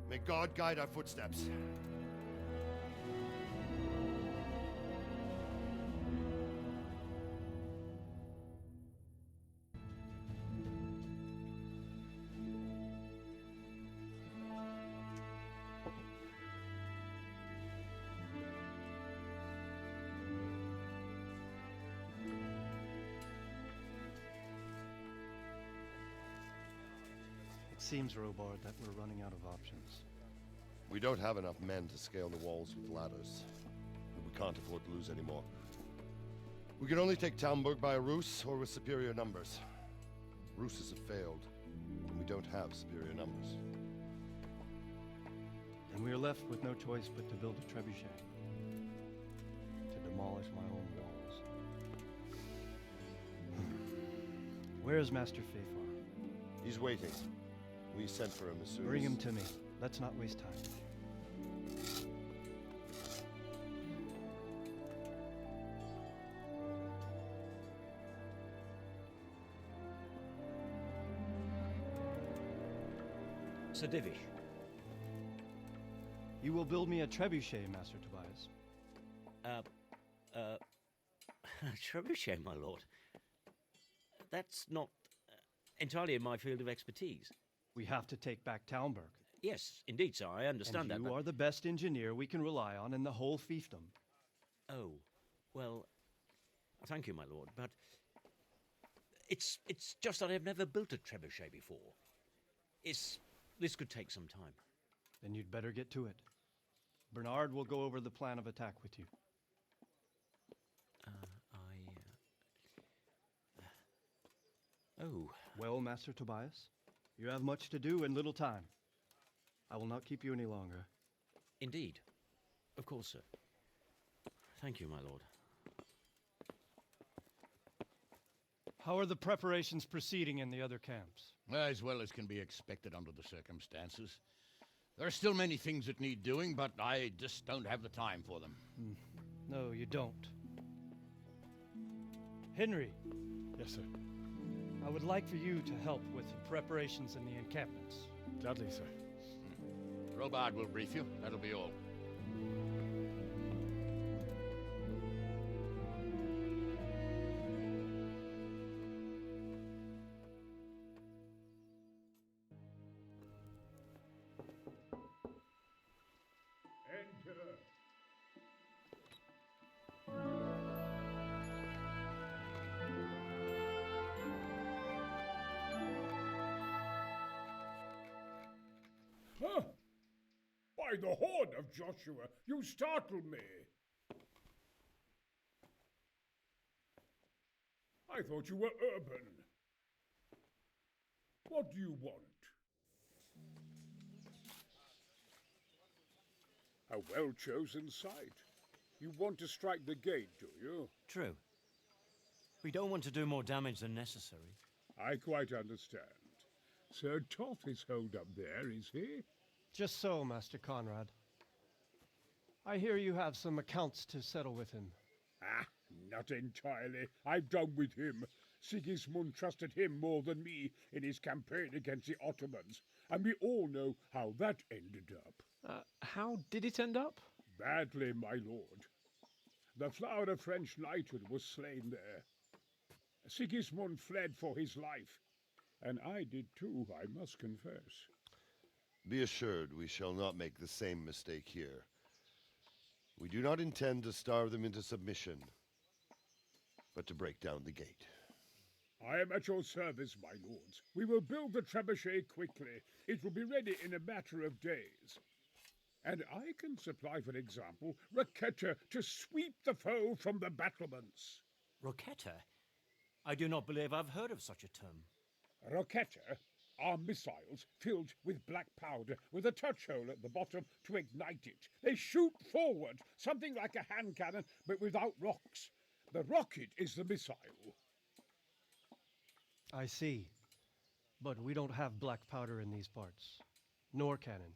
May God guide our footsteps. It seems, Robard, that we're running out of options. We don't have enough men to scale the walls with ladders. We can't afford to lose any more. We can only take Talmberg by a ruse or with superior numbers. Ruses have failed, and we don't have superior numbers. And we are left with no choice but to build a trebuchet. To demolish my own walls. Where is Master Fafar? He's waiting. We sent for him as soon Bring as... him to me. Let's not waste time. Sir Divish. You will build me a trebuchet, Master Tobias. Trebuchet, my lord. That's not entirely in my field of expertise. We have to take back Talmberg. Yes, indeed, sir. I understand and that. You are the best engineer we can rely on in the whole fiefdom. Oh, well, thank you, my lord, but it's just that I've never built a trebuchet before. This could take some time. Then you'd better get to it. Bernard will go over the plan of attack with you. Oh. Well, Master Tobias, you have much to do and little time. I will not keep you any longer. Indeed. Of course, sir. Thank you, my lord. How are the preparations proceeding in the other camps? As well as can be expected under the circumstances. There are still many things that need doing, but I just don't have the time for them. No, you don't. Henry. Yes, sir. I would like for you to help with the preparations in the encampments. Gladly, sir. Robard will brief you. That'll be all. Huh? By the horn of Joshua, you startle me. I thought you were urban. What do you want? A well-chosen site. You want to strike the gate, do you? True. We don't want to do more damage than necessary. I quite understand. Sir Toth is holed up there, is he? Just so, Master Conrad. I hear you have some accounts to settle with him. Ah, not entirely. I've done with him. Sigismund trusted him more than me in his campaign against the Ottomans, and we all know how that ended up. How did it end up? Badly, my lord. The flower of French knighthood was slain there. Sigismund fled for his life, and I did too, I must confess. Be assured we shall not make the same mistake here. We do not intend to starve them into submission, but to break down the gate. I am at your service, my lords. We will build the trebuchet quickly. It will be ready in a matter of days. And I can supply, for example, Raketa to sweep the foe from the battlements. Raketa? I do not believe I've heard of such a term. Raketa are missiles filled with black powder with a touch hole at the bottom to ignite it. They shoot forward, something like a hand cannon, but without rocks. The rocket is the missile. I see. But we don't have black powder in these parts. Nor cannon.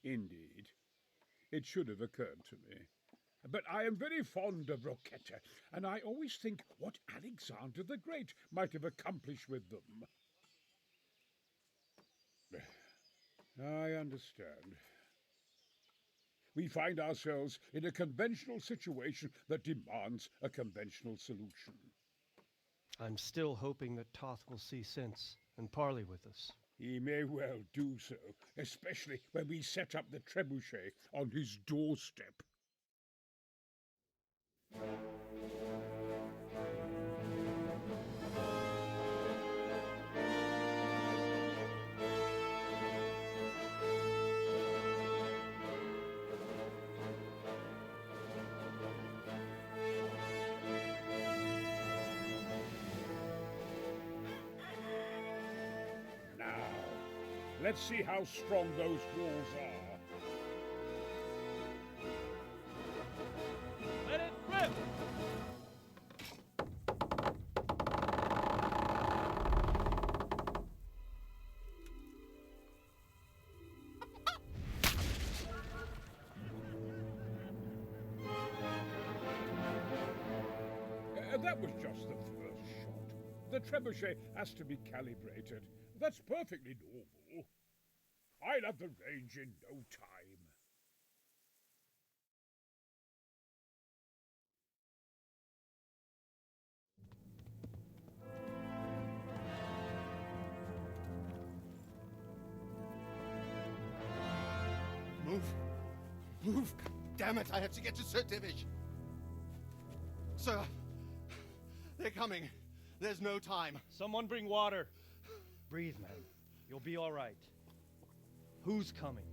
Indeed. It should have occurred to me. But I am very fond of Raketa, and I always think what Alexander the Great might have accomplished with them. I understand. We find ourselves in a conventional situation that demands a conventional solution. I'm still hoping that Toth will see sense and parley with us. He may well do so, especially when we set up the trebuchet on his doorstep. Let's see how strong those walls are. Let it rip! That was just the first shot. The trebuchet has to be calibrated. That's perfectly normal. I'll have the range in no time. Move. Move. Damn it, I have to get to Sir Divish. Sir, they're coming. There's no time. Someone bring water. Breathe, man. You'll be all right. Who's coming?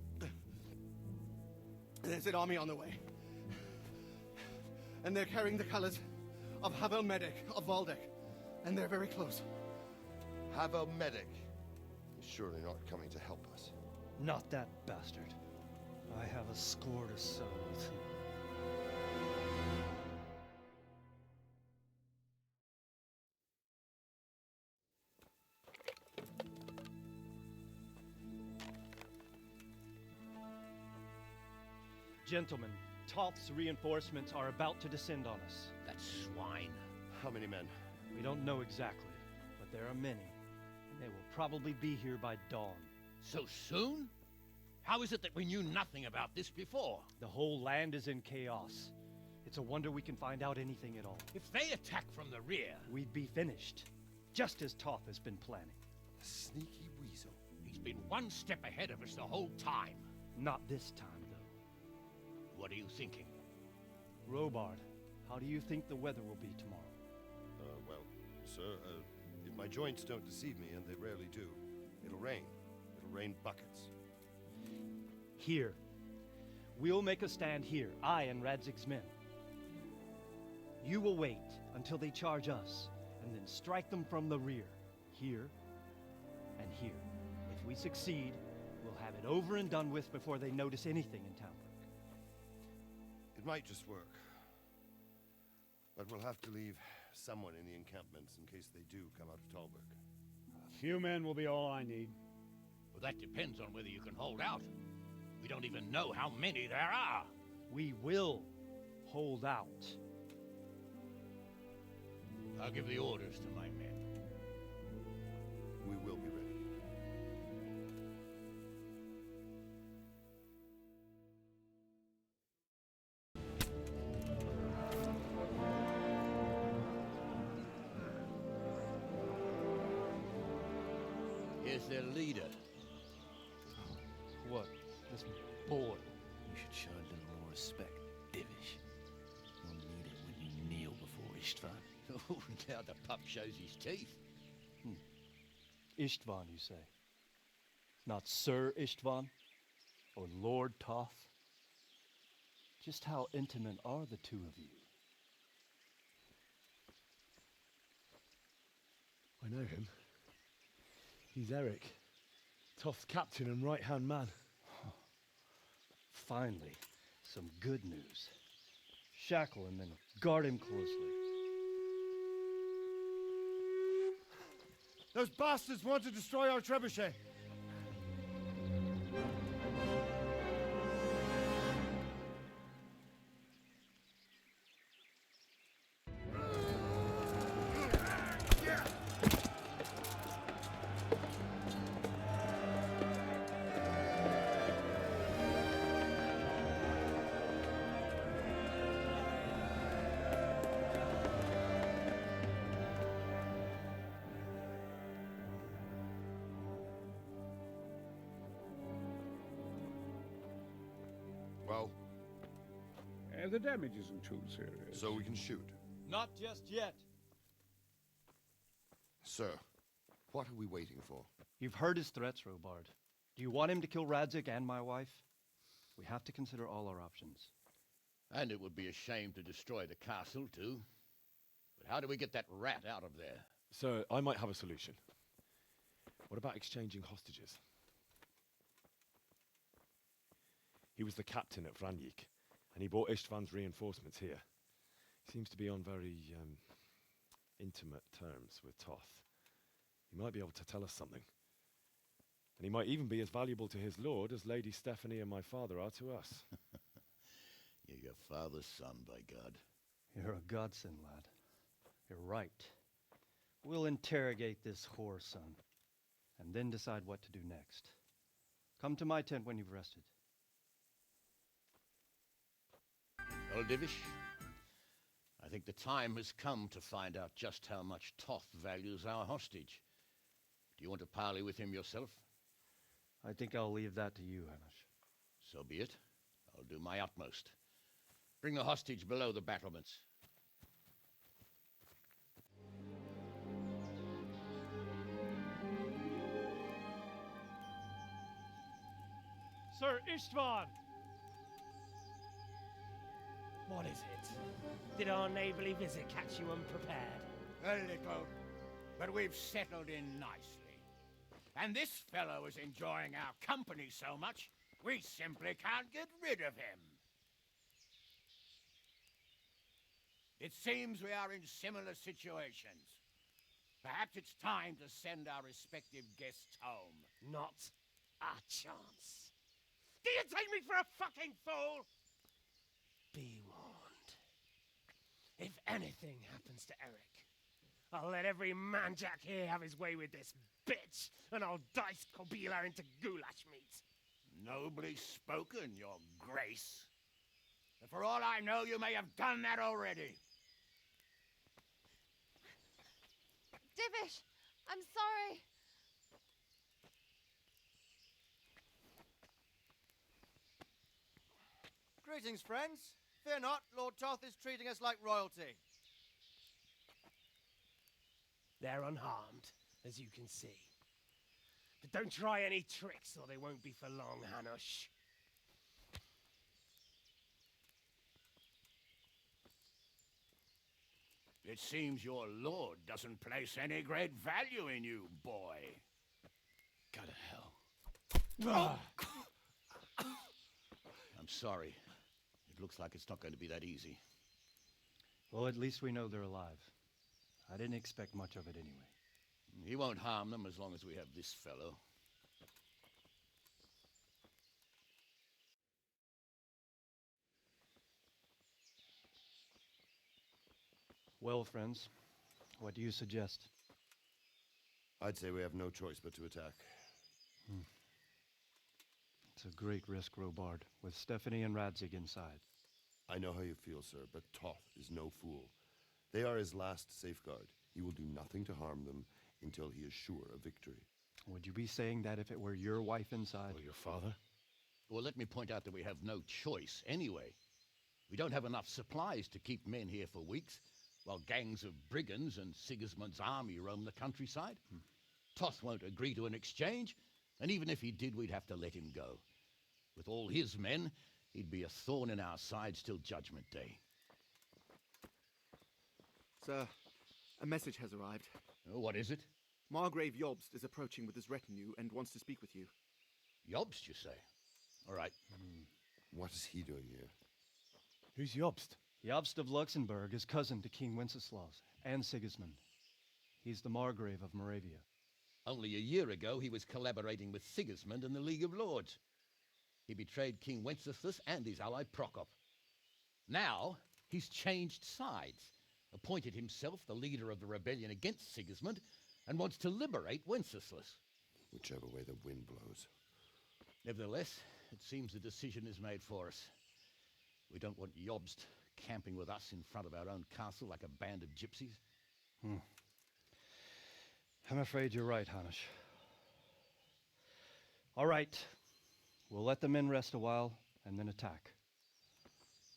There's an army on the way. And they're carrying the colors of Havel Medic of Valdek. And they're very close. Havel Medic is surely not coming to help us. Not that bastard. I have a score to settle with him. Gentlemen, Toth's reinforcements are about to descend on us. That swine. How many men? We don't know exactly, but there are many. And they will probably be here by dawn. So soon? How is it that we knew nothing about this before? The whole land is in chaos. It's a wonder we can find out anything at all. If they attack from the rear, we'd be finished. Just as Toth has been planning. The sneaky weasel. He's been one step ahead of us the whole time. Not this time, though. What are you thinking? Robard, how do you think the weather will be tomorrow? Well, sir, if my joints don't deceive me, and they rarely do, it'll rain. It'll rain buckets. Here. We'll make a stand here, I and Radzig's men. You will wait until they charge us, and then strike them from the rear. Here and here. If we succeed, we'll have it over and done with before they notice anything in Talberg. It might just work. But we'll have to leave someone in the encampments in case they do come out of Talberg. A few men will be all I need. Well, that depends on whether you can hold out. We don't even know how many there are. We will hold out. I'll give the orders to my men. We will be ready. Here's their leader. What? This boy? You should show a little more respect, Divish. You'll need it when you kneel before Istvan. Oh, now the pup shows his teeth. Istvan, you say? Not Sir Istvan? Or Lord Toth? Just how intimate are the two of you? I know him. He's Eric, Toth's captain and right-hand man. Finally, some good news. Shackle him and guard him closely. Those bastards want to destroy our trebuchet. Well? The damage isn't too serious. So we can shoot. Not just yet. Sir, what are we waiting for? You've heard his threats, Robard. Do you want him to kill Radzik and my wife? We have to consider all our options. And it would be a shame to destroy the castle, too. But how do we get that rat out of there? So, I might have a solution. What about exchanging hostages? He was the captain at Vranyik, and he brought Istvan's reinforcements here. He seems to be on very intimate terms with Toth. He might be able to tell us something. And he might even be as valuable to his lord as Lady Stephanie and my father are to us. You're your father's son, by God. You're a godsend, lad. You're right. We'll interrogate this whore, son, and then decide what to do next. Come to my tent when you've rested. Well, Divish, I think the time has come to find out just how much Toth values our hostage. Do you want to parley with him yourself? I think I'll leave that to you, Hamish. So be it. I'll do my utmost. Bring the hostage below the battlements. Sir Istvan! What is it? Did our neighborly visit catch you unprepared? A little, but we've settled in nicely. And this fellow is enjoying our company so much, we simply can't get rid of him. It seems we are in similar situations. Perhaps it's time to send our respective guests home. Not a chance. Do you take me for a fucking fool? Be warned. If anything happens to Eric, I'll let every manjack here have his way with this bitch, and I'll dice Kobila into goulash meat. Nobly spoken, your grace. But for all I know, you may have done that already. Divish, I'm sorry. Greetings, friends. Fear not, Lord Toth is treating us like royalty. They're unharmed, as you can see. But don't try any tricks, or they won't be for long, Hanush. It seems your lord doesn't place any great value in you, boy. Go to hell. I'm sorry. It looks like it's not going to be that easy. Well, at least we know they're alive. I didn't expect much of it anyway. He won't harm them as long as we have this fellow. Well, friends, what do you suggest? I'd say we have no choice but to attack. It's a great risk, Robard, with Stephanie and Radzig inside. I know how you feel, sir, but Toth is no fool. They are his last safeguard. He will do nothing to harm them until he is sure of victory. Would you be saying that if it were your wife inside? Or your father? Well, let me point out that we have no choice anyway. We don't have enough supplies to keep men here for weeks, while gangs of brigands and Sigismund's army roam the countryside. Toth won't agree to an exchange, and even if he did, we'd have to let him go. With all his men, he'd be a thorn in our sides till Judgment Day. Sir, a message has arrived. Oh, what is it? Margrave Jobst is approaching with his retinue and wants to speak with you. Jobst, you say? All right. What is he doing here? Who's Jobst? Jobst of Luxembourg is cousin to King Wenceslaus and Sigismund. He's the Margrave of Moravia. Only a year ago, he was collaborating with Sigismund and the League of Lords. He betrayed King Wenceslas and his ally Prokop. Now, he's changed sides, appointed himself the leader of the rebellion against Sigismund, and wants to liberate Wenceslas. Whichever way the wind blows. Nevertheless, it seems the decision is made for us. We don't want Jobst camping with us in front of our own castle like a band of gypsies. I'm afraid you're right, Hanush. All right. We'll let the men rest a while and then attack.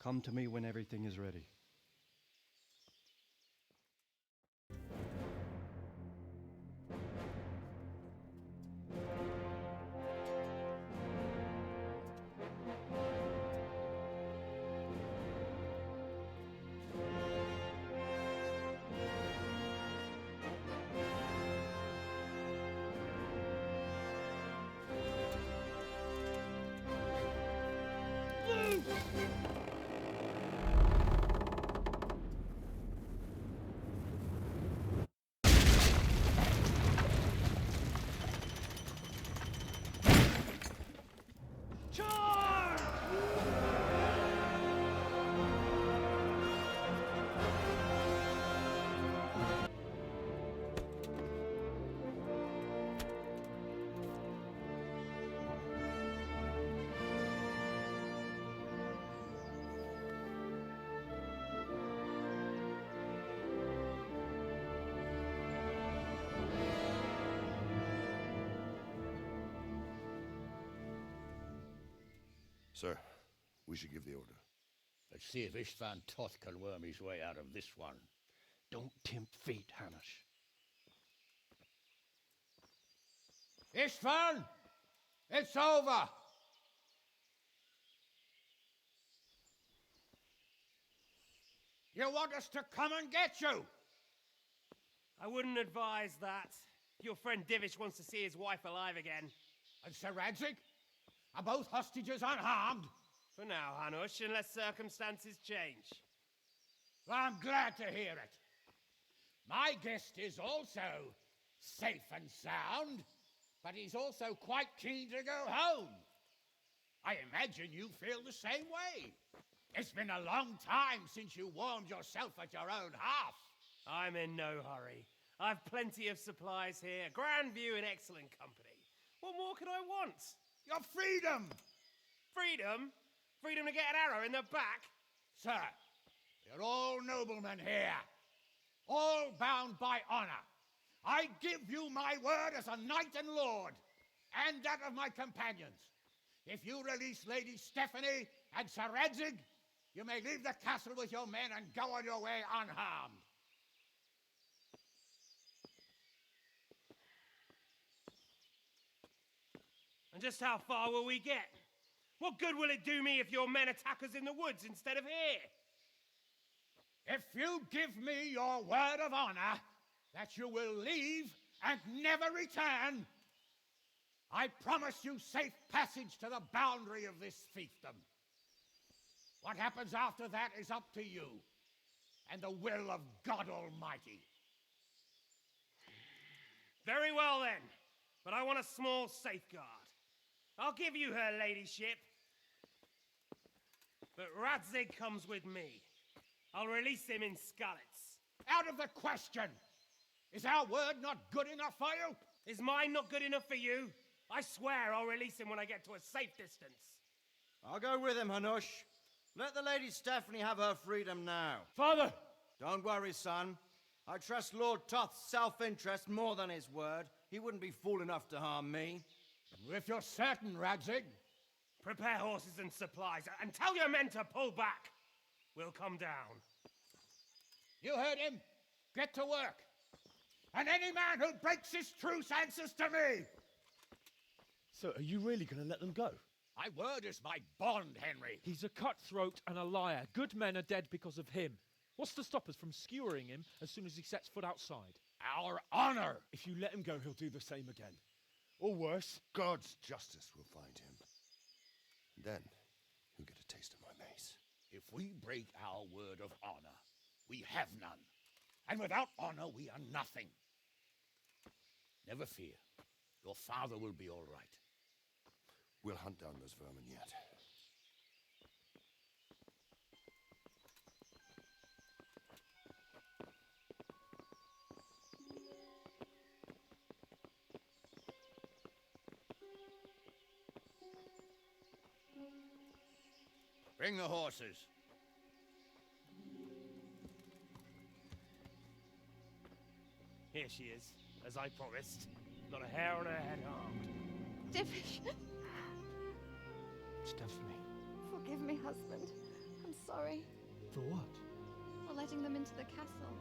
Come to me when everything is ready. Sir, we should give the order. Let's see if Istvan Toth can worm his way out of this one. Don't tempt fate, Hanish. Istvan! It's over! You want us to come and get you? I wouldn't advise that. Your friend Divish wants to see his wife alive again. And Sir Radzig? Are both hostages unharmed? For now, Hanush, unless circumstances change. Well, I'm glad to hear it. My guest is also safe and sound, but he's also quite keen to go home. I imagine you feel the same way. It's been a long time since you warmed yourself at your own hearth. I'm in no hurry. I've plenty of supplies here, grand view and excellent company. What more could I want? Your freedom! Freedom? Freedom to get an arrow in the back? Sir, you're all noblemen here, all bound by honor. I give you my word as a knight and lord, and that of my companions. If you release Lady Stephanie and Sir Radzig, you may leave the castle with your men and go on your way unharmed. And just how far will we get? What good will it do me if your men attack us in the woods instead of here? If you give me your word of honor that you will leave and never return, I promise you safe passage to the boundary of this fiefdom. What happens after that is up to you and the will of God Almighty. Very well then, but I want a small safeguard. I'll give you her ladyship, but Radzig comes with me. I'll release him in Skalitz. Out of the question! Is our word not good enough for you? Is mine not good enough for you? I swear I'll release him when I get to a safe distance. I'll go with him, Hanush. Let the Lady Stephanie have her freedom now. Father! Don't worry, son. I trust Lord Toth's self-interest more than his word. He wouldn't be fool enough to harm me. If you're certain, Radzig. Prepare horses and supplies, and tell your men to pull back. We'll come down. You heard him. Get to work. And any man who breaks this truce answers to me. So, are you really going to let them go? My word is my bond, Henry. He's a cutthroat and a liar. Good men are dead because of him. What's to stop us from skewering him as soon as he sets foot outside? Our honor! If you let him go, he'll do the same again. Or worse. God's justice will find him. Then, he'll get a taste of my mace. If we break our word of honor, we have none. And without honor, we are nothing. Never fear. Your father will be all right. We'll hunt down those vermin yet. Bring the horses. Here she is, as I promised. Not a hair on her head harmed. Divish! Stephanie. Forgive me, husband. I'm sorry. For what? For letting them into the castle.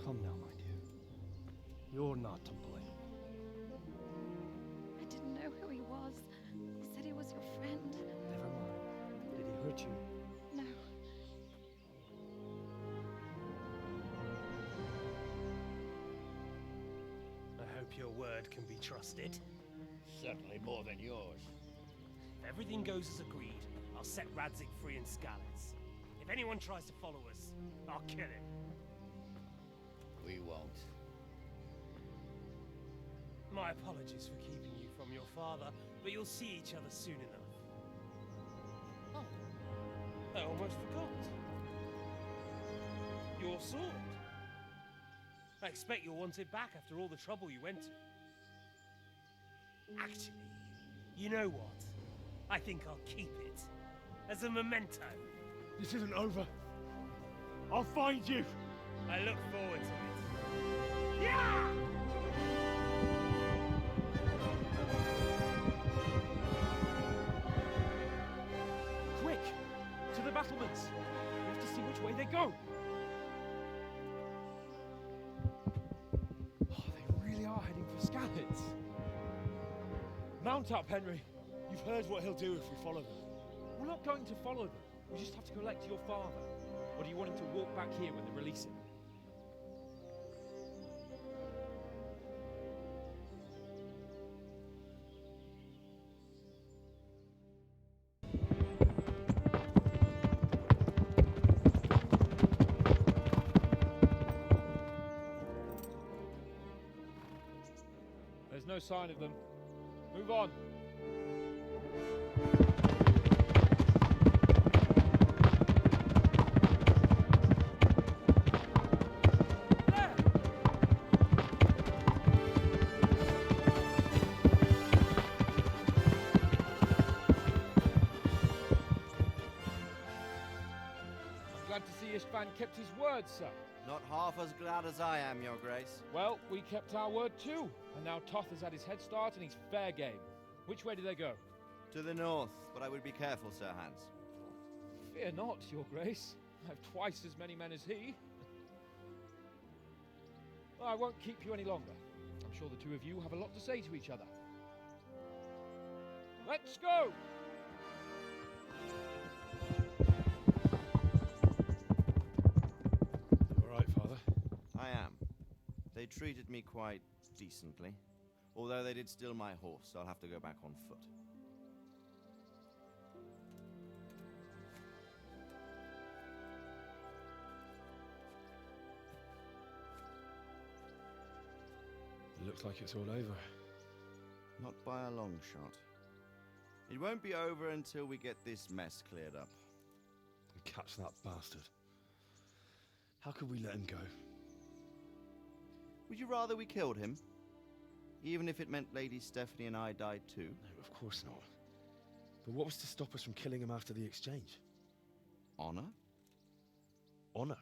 Come now, my dear. You're not to blame. I didn't know who he was. He said he was your friend. Never mind. Did he hurt you? No. I hope your word can be trusted. Certainly more than yours. If everything goes as agreed, I'll set Radzig free in Skalitz. If anyone tries to follow us, I'll kill him. We won't. My apologies for keeping you from your father, but you'll see each other soon enough. Oh, I almost forgot. Your sword. I expect you'll want it back after all the trouble you went to. Actually, you know what? I think I'll keep it. As a memento. This isn't over. I'll find you. I look forward to it. Yeah! settlements. We have to see which way they go. Oh, they really are heading for Skalitz. Mount up, Henry. You've heard what he'll do if we follow them. We're not going to follow them. We just have to collect your father. Or do you want him to walk back here when they release him? There's no sign of them. Move on. Glad to see Istvan kept his word, sir. Not half as glad as I am, Your Grace. Well, we kept our word too. And now Toth has had his head start and he's fair game. Which way do they go? To the north, but I would be careful, Sir Hans. Fear not, Your Grace. I have twice as many men as he. Well, I won't keep you any longer. I'm sure the two of you have a lot to say to each other. Let's go! All right, Father? I am. They treated me quite decently. Although they did steal my horse, so I'll have to go back on foot. It looks like it's all over. Not by a long shot. It won't be over until we get this mess cleared up. And catch that bastard. How could we let him go? Would you rather we killed him? Even if it meant Lady Stephanie and I died too? No, of course not. But what was to stop us from killing him after the exchange? Honor? Honor?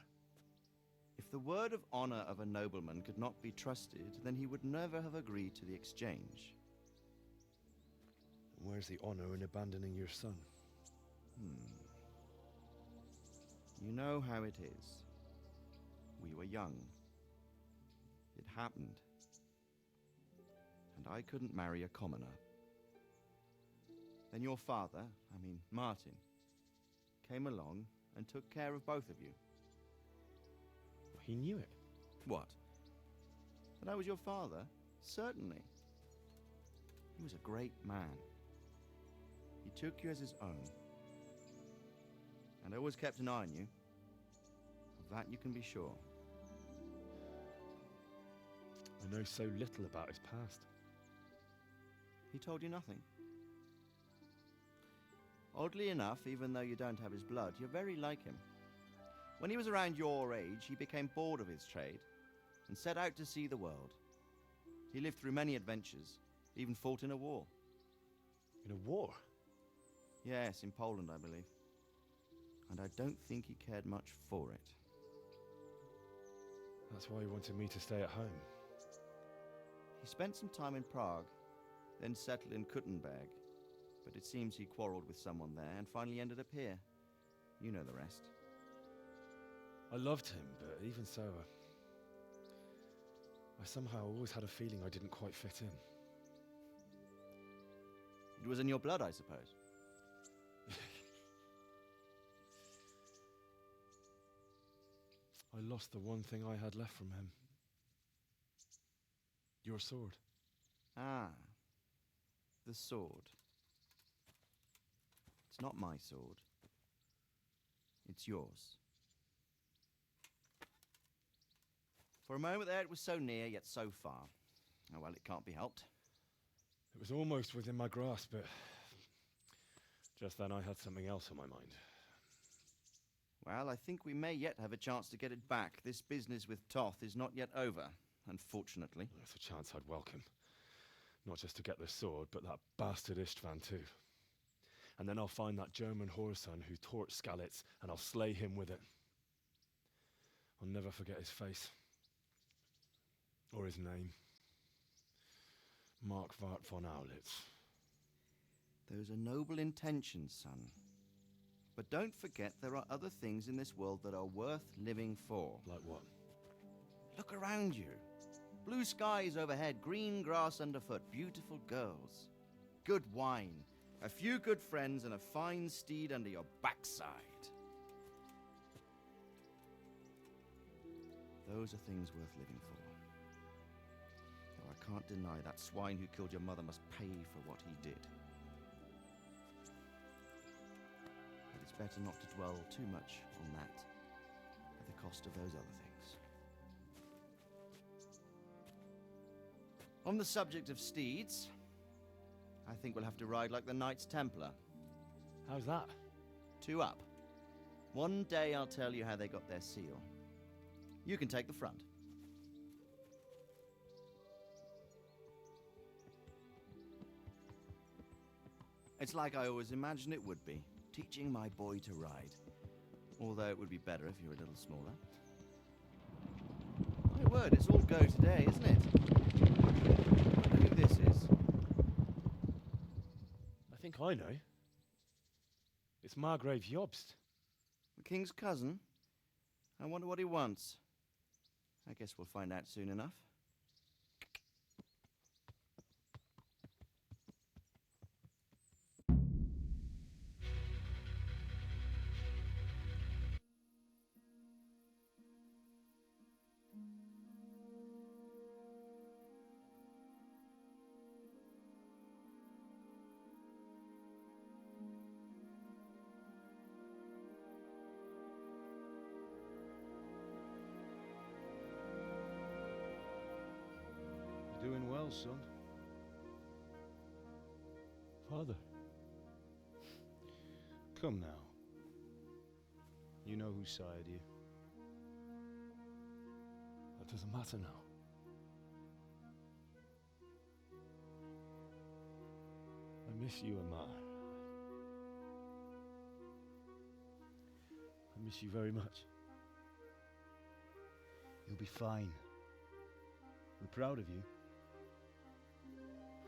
If the word of honor of a nobleman could not be trusted, then he would never have agreed to the exchange. And where's the honor in abandoning your son? You know how it is. We were young. It happened. And I couldn't marry a commoner. Then your father, Martin, came along and took care of both of you. He knew it. What? That I was your father? Certainly. He was a great man. He took you as his own. And always kept an eye on you. Of that you can be sure. I know so little about his past. He told you nothing? Oddly enough, even though you don't have his blood, you're very like him. When he was around your age, he became bored of his trade and set out to see the world. He lived through many adventures, even fought in a war. In a war? Yes, in Poland, I believe. And I don't think he cared much for it. That's why he wanted me to stay at home. He spent some time in Prague, then settled in Kuttenberg. But it seems he quarreled with someone there and finally ended up here. You know the rest. I loved him, but even so, I somehow always had a feeling I didn't quite fit in. It was in your blood, I suppose. I lost the one thing I had left from him. Your sword. Ah, the sword. It's not my sword. It's yours. For a moment there, it was so near, yet so far. Oh, well, it can't be helped. It was almost within my grasp, but just then I had something else on my mind. Well, I think we may yet have a chance to get it back. This business with Toth is not yet over, unfortunately. That's a chance I'd welcome. Not just to get the sword, but that bastard Istvan too. And then I'll find that German whoreson who torched Skalitz, and I'll slay him with it. I'll never forget his face. Or his name. Marquardt von Aulitz. Those are noble intentions, son. But don't forget there are other things in this world that are worth living for. Like what? Look around you. Blue skies overhead, green grass underfoot, beautiful girls. Good wine, a few good friends, and a fine steed under your backside. Those are things worth living for. Though I can't deny that swine who killed your mother must pay for what he did. But it's better not to dwell too much on that at the cost of those other things. On the subject of steeds, I think we'll have to ride like the Knights Templar. How's that? 2 up. One day I'll tell you how they got their seal. You can take the front. It's like I always imagined it would be, teaching my boy to ride. Although it would be better if you were a little smaller. My word, it's all go today, isn't it? I wonder who this is. I think I know. It's Margrave Jobst. The king's cousin? I wonder what he wants. I guess we'll find out soon enough. You're doing well, son. Father. Come now. You know who sired you. That doesn't matter now. I miss you, Amar. I miss you very much. You'll be fine. We're proud of you.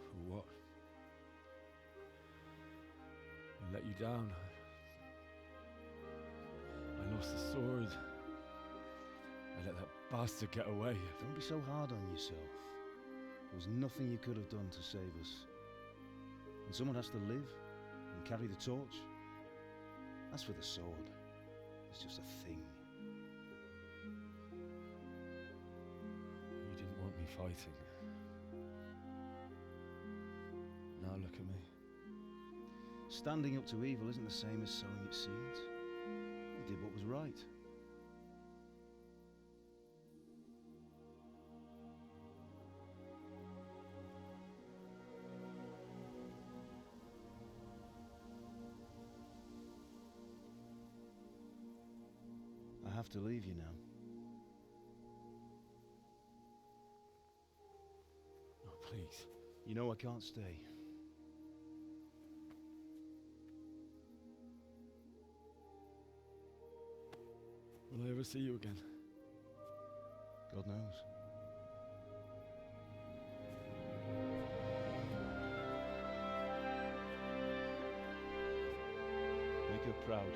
For what? I let you down. I lost the sword. I let that bastard get away. Don't be so hard on yourself. There was nothing you could have done to save us. And someone has to live and carry the torch. As for the sword, it's just a thing. You didn't want me fighting. Now look at me. Standing up to evil isn't the same as sowing its seeds. You did what was right. I have to leave you now. Oh, please. You know I can't stay. Will I ever see you again? God knows. Make her proud.